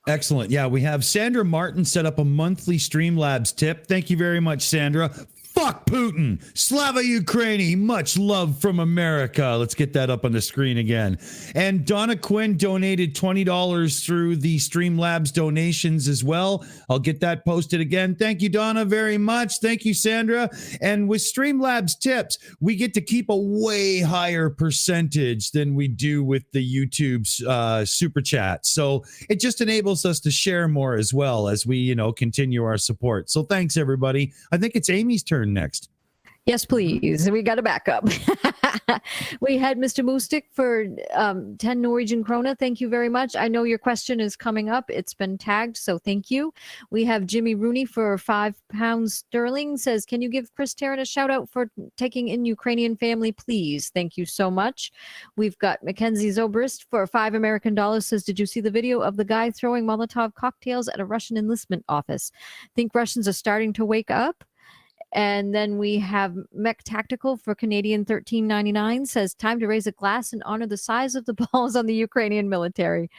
Excellent. Yeah, we have Sandra Martin set up a monthly Streamlabs tip. Thank you very much, Sandra. Fuck Putin. Slava Ukraini. Much love from America. Let's get that up on the screen again. And Donna Quinn donated $20 through the Streamlabs donations as well. I'll get that posted again. Thank you, Donna, very much. Thank you, Sandra. And with Streamlabs tips, we get to keep a way higher percentage than we do with the YouTube's super chat. So it just enables us to share more as well as we, you know, continue our support. So thanks, everybody. I think it's Amy's turn next. Yes, please. We got a backup. We had Mr. Mustik for 10 Norwegian krona. Thank you very much. I know your question is coming up. It's been tagged, so thank you. We have Jimmy Rooney for £5 sterling. Says, can you give Chris Tarrant a shout out for taking in Ukrainian family, please? Thank you so much. We've got Mackenzie Zobrist for $5 American. Says, did you see the video of the guy throwing Molotov cocktails at a Russian enlistment office? Think Russians are starting to wake up? And then we have Mech Tactical for Canadian $13.99. Says, time to raise a glass and honor the size of the balls on the Ukrainian military.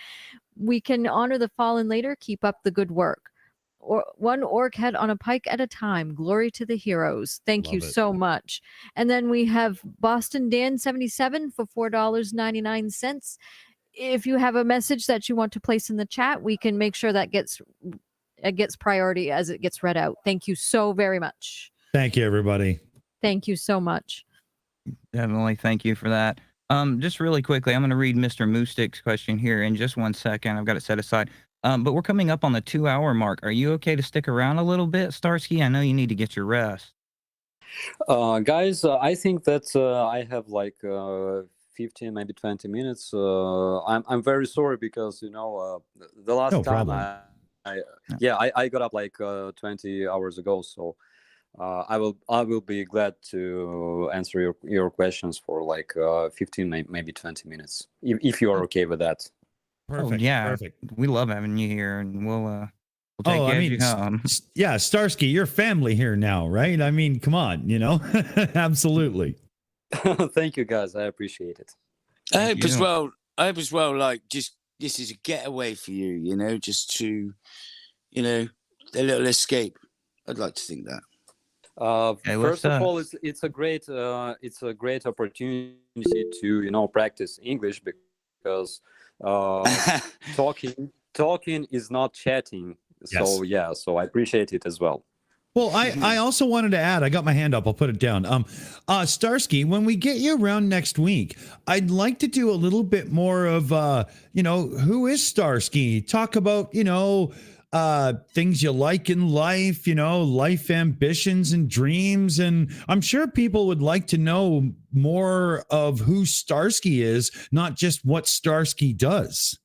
We can honor the fallen later. Keep up the good work. Or one orc head on a pike at a time. Glory to the heroes. Thank you so much. And then we have Boston Dan 77 for $4.99. If you have a message that you want to place in the chat, we can make sure that gets priority as it gets read out. Thank you so very much. Thank you, everybody. Thank you so much. Definitely. Thank you for that. Just really quickly, I'm going to read Mr. Mustik's question here in just 1 second. I've got it set aside. But we're coming up on the 2-hour mark. Are you okay to stick around a little bit, Starsky? I know you need to get your rest. Guys, I think that I have like 15, maybe 20 minutes. I'm very sorry because the last No time problem. I got up like 20 hours ago, so I will be glad to answer your questions for like 15, maybe 20 minutes, if you are okay with that. Perfect. Oh, yeah. Perfect. We love having you here, and we'll take Oh, you I as mean, you come. yeah, Starsky, you're family here now, right? I mean, come on, absolutely. Thank you, guys. I appreciate it. I Thank hope as you. well. I hope as well. Like, just this is a getaway for you. Just to, a little escape. I'd like to think that. Hey, what's First of up? all, it's a great opportunity to practice English, because talking is not chatting. So yeah, so I appreciate it as well. Well, I also wanted to add, I got my hand up, I'll put it down. Starsky, when we get you around next week, I'd like to do a little bit more of, who is Starsky? Talk about, things you like in life, life ambitions and dreams. And I'm sure people would like to know more of who Starsky is, not just what Starsky does.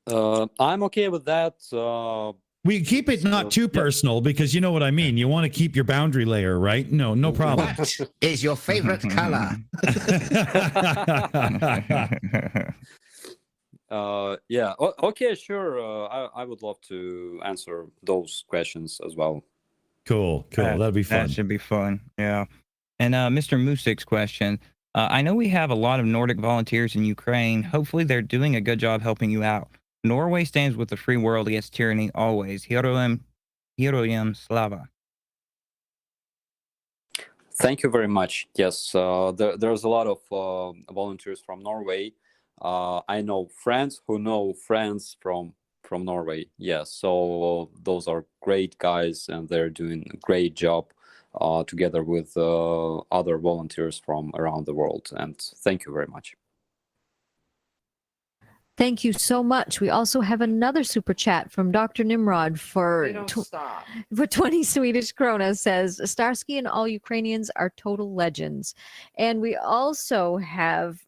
I'm okay with that. We keep it not too personal, because you know what I mean. You want to keep your boundary layer, right? No problem. What is your favorite color? Yeah. Okay. Sure. I would love to answer those questions as well. Cool. That'd be fun. That should be fun. Yeah. And Mr. Musik's question. I know we have a lot of Nordic volunteers in Ukraine. Hopefully they're doing a good job helping you out. Norway stands with the free world against tyranny always. Heroem Slava. Thank you very much. Yes, there's a lot of volunteers from Norway. I know friends who know friends from Norway. Yes, so those are great guys, and they're doing a great job together with other volunteers from around the world. And thank you very much. Thank you so much. We also have another super chat from Dr. Nimrod for 20 Swedish krona. Says Starsky and all Ukrainians are total legends. And we also have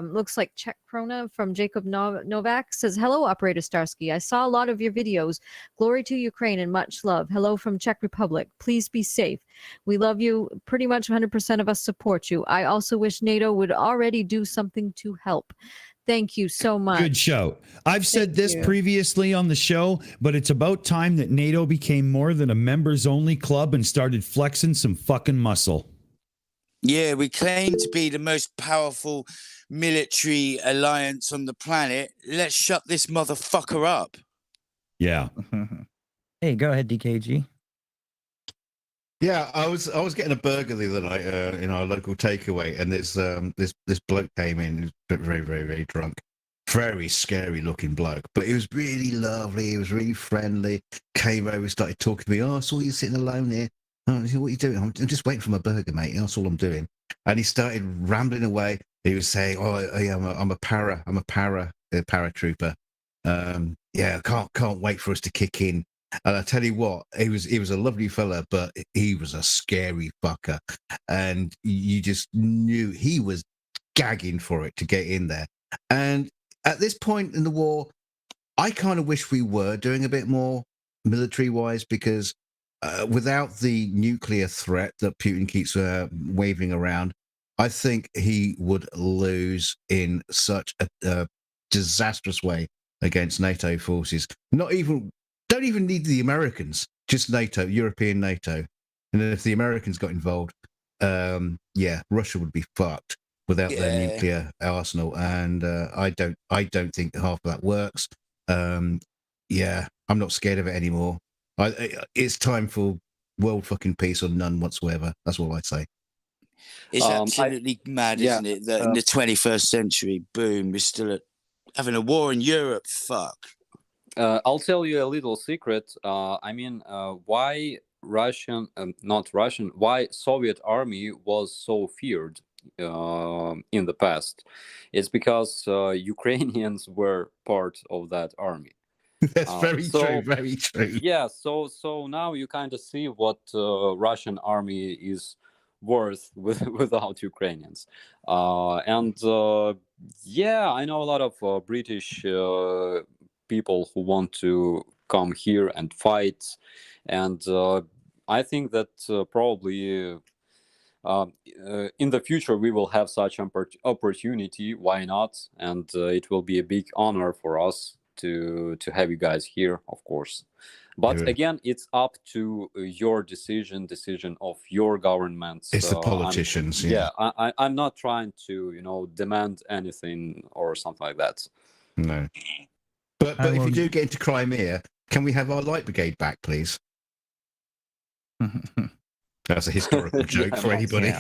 looks like Czech krona from Jacob Novak. Says, hello, Operator Starsky. I saw a lot of your videos. Glory to Ukraine and much love. Hello from Czech Republic. Please be safe. We love you. Pretty much 100% of us support you. I also wish NATO would already do something to help. Thank you so much. Good show. I've said this previously on the show, but it's about time that NATO became more than a members-only club and started flexing some fucking muscle. Yeah, we claim to be the most powerful military alliance on the planet. Let's shut this motherfucker up. Yeah. Hey, go ahead, DKG. Yeah, I was getting a burger the other night in our local takeaway, and this bloke came in. He was very, very, very drunk, very scary looking bloke, but he was really lovely. He was really friendly. Came over, started talking to me. Oh, I saw you sitting alone here. Oh, what are you doing? I'm just waiting for my burger, mate. That's all I'm doing. And he started rambling away. He was saying, "Oh, I'm a paratrooper. Yeah, can't wait for us to kick in." And I tell you what, he was a lovely fella, but he was a scary fucker. And you just knew he was gagging for it to get in there. And at this point in the war, I kind of wish we were doing a bit more military-wise, because without the nuclear threat that Putin keeps waving around, I think he would lose in such a disastrous way against NATO forces. Don't even need the Americans, just NATO, European NATO. And then if the Americans got involved, Russia would be fucked without their nuclear arsenal. And I don't think half of that works. I'm not scared of it anymore. It's time for world fucking peace or none whatsoever. That's all I say. It's absolutely mad, isn't it? That in the 21st century, boom, we're still having a war in Europe. Fuck. I'll tell you a little secret. Why why Soviet army was so feared in the past? It's because Ukrainians were part of that army. That's very true. Very true. Yeah. So now you kind of see what Russian army is worth without Ukrainians. Yeah, I know a lot of British people who want to come here and fight, and I think that probably in the future we will have such opportunity. Why not? And it will be a big honor for us to have you guys here, of course. But Yeah. again, it's up to your decision of your government. It's the politicians. I'm not trying to demand anything or something like that. No. But if you do get into Crimea, can we have our light brigade back, please? That's a historical joke for anybody.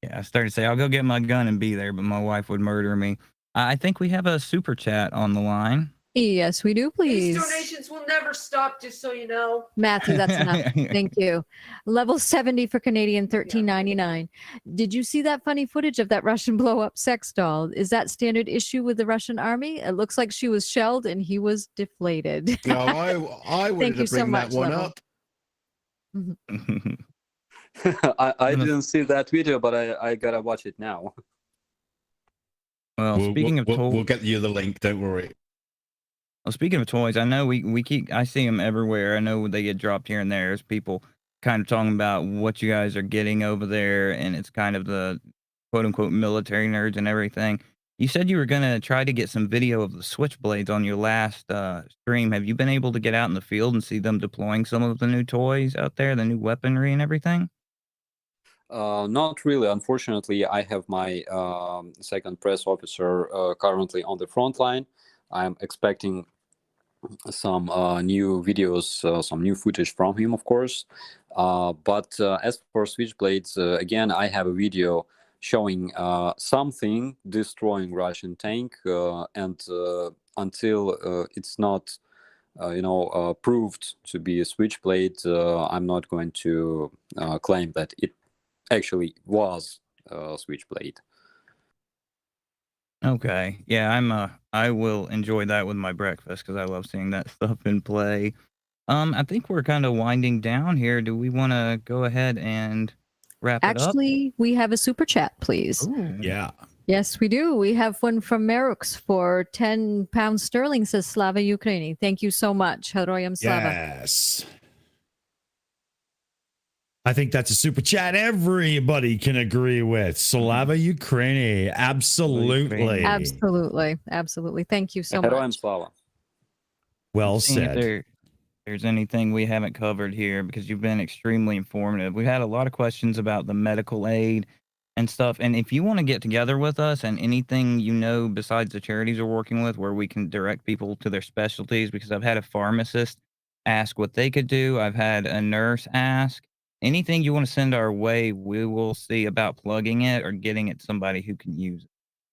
Yeah, I started to say, I'll go get my gun and be there, but my wife would murder me. I think we have a super chat on the line. Yes, we do, please. These donations will never stop, just so you know. Matthew, that's enough. Thank you. Level 70 for Canadian, $13.99. Did you see that funny footage of that Russian blow-up sex doll? Is that standard issue with the Russian army? It looks like she was shelled and he was deflated. No, I wanted to bring that one Level. up. I didn't see that video, but I gotta watch it now. Well, speaking of toys, we'll get you the link. Don't worry. well, speaking of toys, I know I see them everywhere. I know they get dropped here and there. There's people kind of talking about what you guys are getting over there, and it's kind of the quote unquote military nerds and everything. You said you were gonna try to get some video of the switchblades on your last stream. Have you been able to get out in the field and see them deploying some of the new toys out there, the new weaponry and everything? Not really. Unfortunately, I have my second press officer currently on the front line. I'm expecting some new videos, some new footage from him, of course. But as for switchblades, again, I have a video showing something destroying Russian tank, and until it's not, proved to be a switchblade, I'm not going to claim that it actually was a switchblade. Okay. Yeah, I will enjoy that with my breakfast because I love seeing that stuff in play. I think we're kind of winding down here. Do we want to go ahead and wrap it up? Actually, we have a super chat, please. Ooh. Yeah. Yes, we do. We have one from Merux for 10 pounds sterling, says Slava Ukraini. Thank you so much. Heroyam Slava. Yes. I think that's a super chat everybody can agree with. Slava Ukraini. Absolutely. Absolutely. Absolutely. Thank you so Heroyam much. Slava. Well Seeing if said. there's anything we haven't covered here because you've been extremely informative. We've had a lot of questions about the medical aid and stuff. And if you want to get together with us and anything besides the charities we're working with where we can direct people to their specialties, because I've had a pharmacist ask what they could do. I've had a nurse ask. Anything you want to send our way, we will see about plugging it or getting it to somebody who can use it.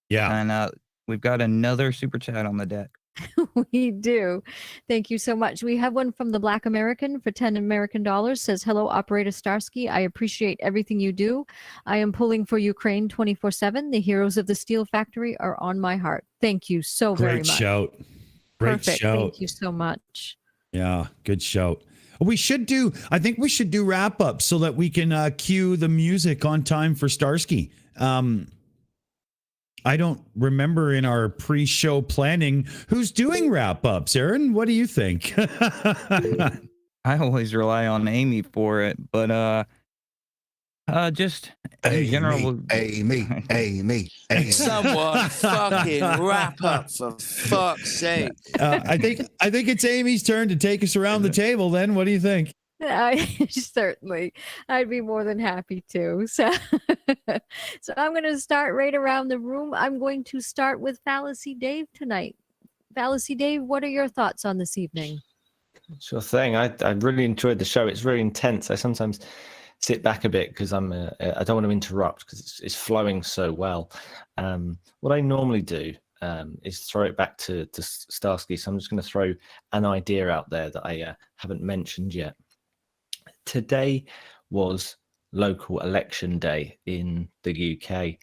Yeah. And we've got another super chat on the deck. We do. Thank you so much. We have one from the Black American for 10 American dollars. Says, hello, Operator Starsky. I appreciate everything you do. I am pulling for Ukraine 24/7. The heroes of the steel factory are on my heart. Thank you so very Great much. shout. Great Perfect. shout. Thank you so much. Yeah, good shout. I think we should do wrap up so that we can cue the music on time for Starsky. I don't remember in our pre-show planning who's doing wrap ups. Aaron, what do you think? I always rely on Aimee for it, but just in general, Aimee. Someone fucking wrap up for fuck's sake. I think it's Amy's turn to take us around the table. Then, what do you think? Certainly, I'd be more than happy to. So I'm going to start right around the room. I'm going to start with Fallacy Dave tonight. Fallacy Dave, what are your thoughts on this evening? Sure thing. I really enjoyed the show. It's very intense. I sometimes sit back a bit because I don't want to interrupt because it's flowing so well. What I normally do is throw it back to Starsky. So I'm just going to throw an idea out there that I haven't mentioned yet. Today was local election day in the UK,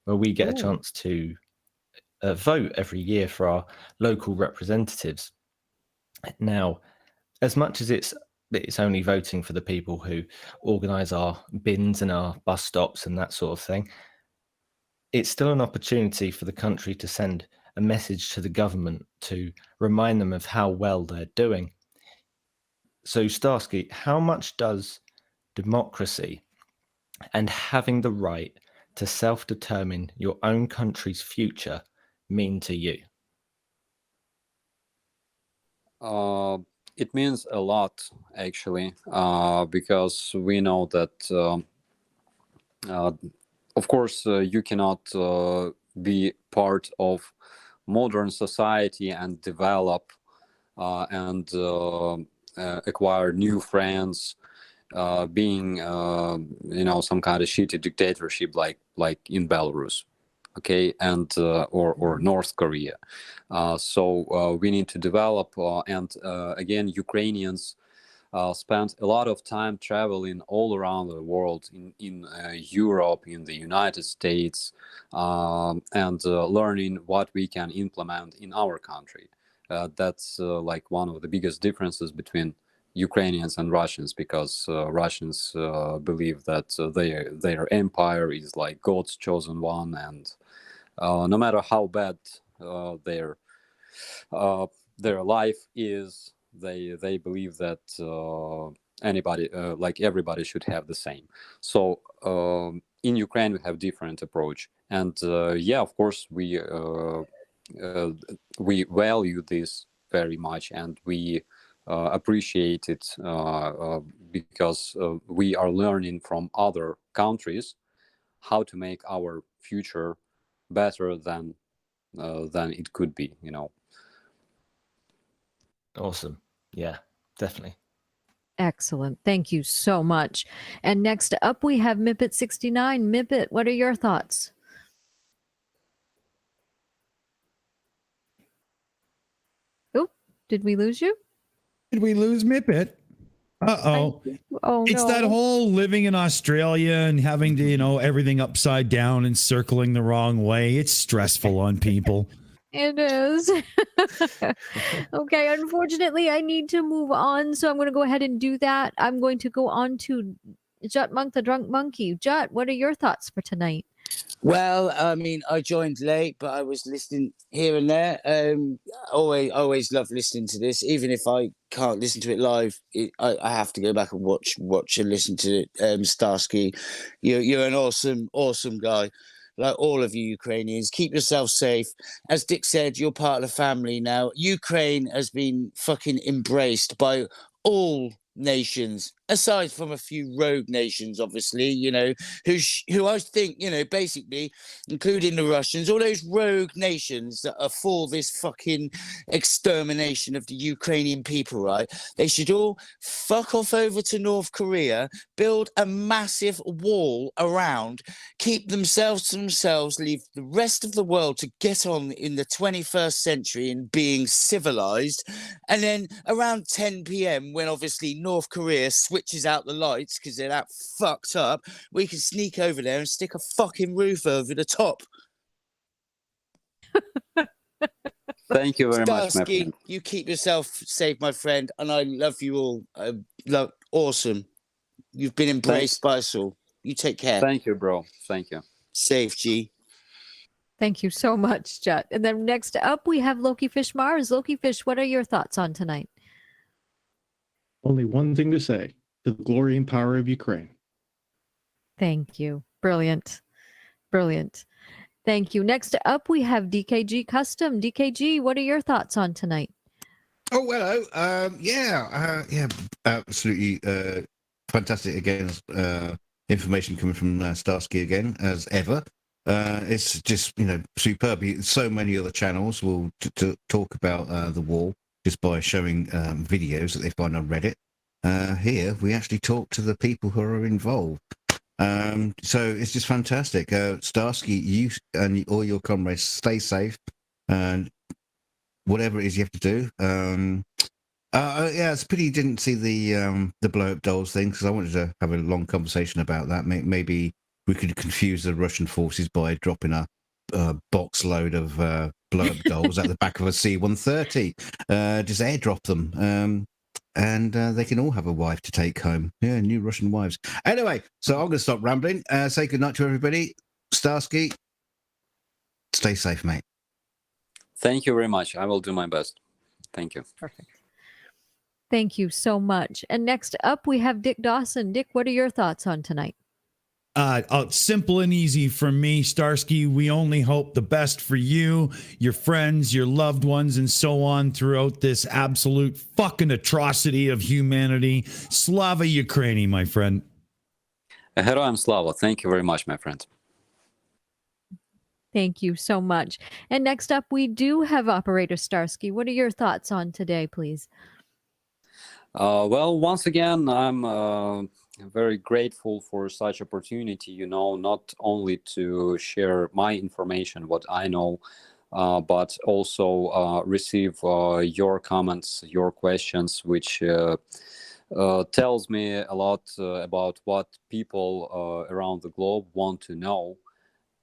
where we get a chance to vote every year for our local representatives. Now, as much as it's it's only voting for the people who organise our bins and our bus stops and that sort of thing. It's still an opportunity for the country to send a message to the government to remind them of how well they're doing. So, Starsky, how much does democracy and having the right to self-determine your own country's future mean to you? It means a lot, actually, because we know that, of course, you cannot be part of modern society and develop and acquire new friends, being some kind of shitty dictatorship like in Belarus, okay, and or North Korea. So we need to develop, and again, Ukrainians spent a lot of time traveling all around the world, in Europe, in the United States, and learning what we can implement in our country. That's like one of the biggest differences between Ukrainians and Russians, because Russians believe that their empire is like God's chosen one, and no matter how bad their life is, they believe that anybody, like everybody, should have the same. So in Ukraine we have different approach, and yeah, of course we value this very much, and we appreciate it because we are learning from other countries how to make our future better than it could be, Awesome. Yeah, definitely. Excellent. Thank you so much. And next up, we have Mipet 69. Mipet, what are your thoughts? Oh, did we lose you? Did we lose Mipet? Uh-oh. Oh, It's no. that whole living in Australia and having to, everything upside down and circling the wrong way. It's stressful on people. It is. Okay, unfortunately, I need to move on, so I'm going to go ahead and do that. I'm going to go on to Jut Monk, the Drunk Monkey. Jut, what are your thoughts for tonight? Well, I mean, I joined late, but I was listening here and there. Always love listening to this, even if I can't listen to it live. I have to go back and watch and listen to it. Starsky, you're an awesome guy. Like all of you Ukrainians, keep yourself safe. As Dick said, you're part of the family now. Ukraine has been fucking embraced by all nations, aside from a few rogue nations, obviously, who I think, basically, including the Russians, all those rogue nations that are for this fucking extermination of the Ukrainian people, right? They should all fuck off over to North Korea, build a massive wall around, keep themselves to themselves, leave the rest of the world to get on in the 21st century in being civilized. And then around 10 p.m., when obviously North Korea switches out the lights because they're that fucked up, we can sneak over there and stick a fucking roof over the top. Thank you very much, my Starsky, friend. you keep yourself safe, my friend, and I love you all. Awesome. You've been embraced by us all. You take care. Thank you, bro. Thank you. Safe, G. Thank you so much, Jut. And then next up, we have Lokifish Marz. Lokifish, what are your thoughts on tonight? Only one thing to say: to the glory and power of Ukraine. Thank you. Brilliant. Brilliant. Thank you. Next up, we have DKG Custom. DKG, what are your thoughts on tonight? Oh, hello. Yeah, absolutely fantastic again. Information coming from Starsky again, as ever. It's just, superb. So many other channels will talk about the war just by showing videos that they find on Reddit. Here, we actually talk to the people who are involved. So it's just fantastic. Starsky, you and all your comrades stay safe, and whatever it is you have to do. Yeah, it's a pity you didn't see the blow up dolls thing, because I wanted to have a long conversation about that. Maybe we could confuse the Russian forces by dropping a box load of blow up dolls at the back of a C-130. Just airdrop them. and they can all have a wife to take home. Yeah, new Russian wives. Anyway, so I'm going to stop rambling. Say goodnight to everybody. Starsky, stay safe, mate. Thank you very much. I will do my best. Thank you. Perfect. Thank you so much. And next up, we have Dick Dawson. Dick, what are your thoughts on tonight? Simple and easy from me, Starsky. We only hope the best for you, your friends, your loved ones, and so on throughout this absolute fucking atrocity of humanity. Slava Ukraini, my friend. Heroям Slava. Thank you very much, my friend. Thank you so much. And next up, we do have Operator Starsky. What are your thoughts on today, please? Well, once again, I'm very grateful for such opportunity, not only to share my information, what I know, but also receive your comments, your questions, which tells me a lot about what people around the globe want to know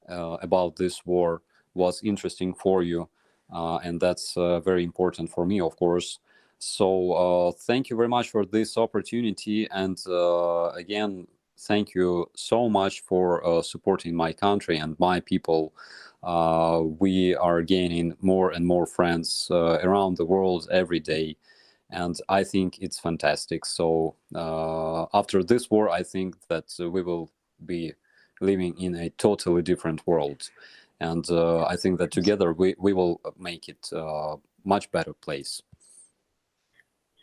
about this war, what's interesting for you, and that's very important for me, of course. So thank you very much for this opportunity, and again, thank you so much for supporting my country and my people. We are gaining more and more friends around the world every day, and I think it's fantastic. So after this war, I think that we will be living in a totally different world, and I think that together we will make it a much better place.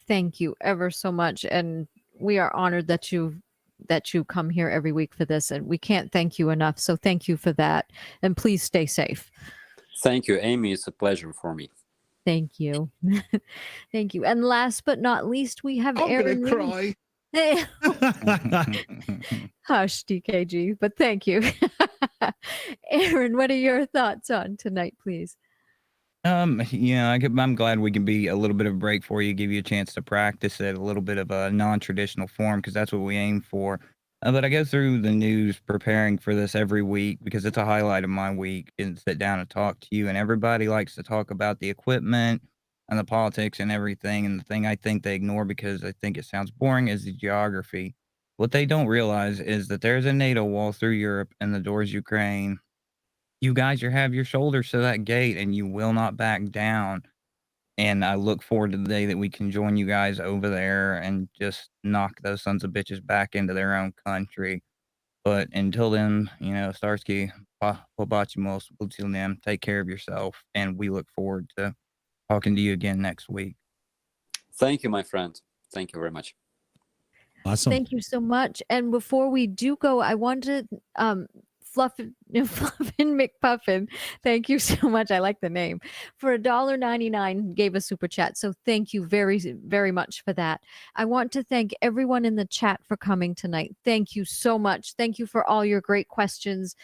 Thank you ever so much, and we are honored that you come here every week for this, and we can't thank you enough. So thank you for that, and please stay safe. Thank you, Aimee. It's a pleasure for me. Thank you. Thank you. And last but not least, we have I'm Aaron. going to cry. Hush, DKG, but thank you. Aaron, what are your thoughts on tonight, please? I'm glad we can be a little bit of a break for you, give you a chance to practice it, a little bit of a non-traditional form, because that's what we aim for. But I go through the news preparing for this every week because it's a highlight of my week, and sit down and talk to you. And everybody likes to talk about the equipment and the politics and everything. And the thing I think they ignore because I think it sounds boring is the geography. What they don't realize is that there's a NATO wall through Europe and the door's Ukraine. You guys have your shoulders to that gate, and you will not back down. And I look forward to the day that we can join you guys over there and just knock those sons of bitches back into their own country. But until then, Starsky, pobachimos, butilnem, take care of yourself, and we look forward to talking to you again next week. Thank you, my friend. Thank you very much. Awesome. Thank you so much. And before we do go, I wanted Fluffin McPuffin, thank you so much. I like the name. For $1.99 gave a super chat. So thank you very, very much for that. I want to thank everyone in the chat for coming tonight. Thank you so much. Thank you for all your great questions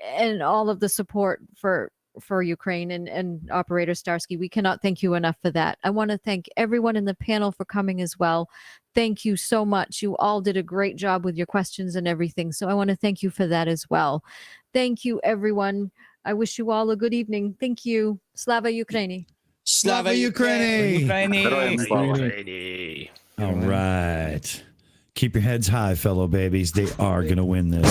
and all of the support for Ukraine and Operator Starsky. We cannot thank you enough for that. I want to thank everyone in the panel for coming as well. Thank you so much. You all did a great job with your questions and everything. So I want to thank you for that as well. Thank you, everyone. I wish you all a good evening. Thank you. Slava Ukraini. Slava Ukraini. Ukraini. All right. Keep your heads high, fellow babies. They are going to win this.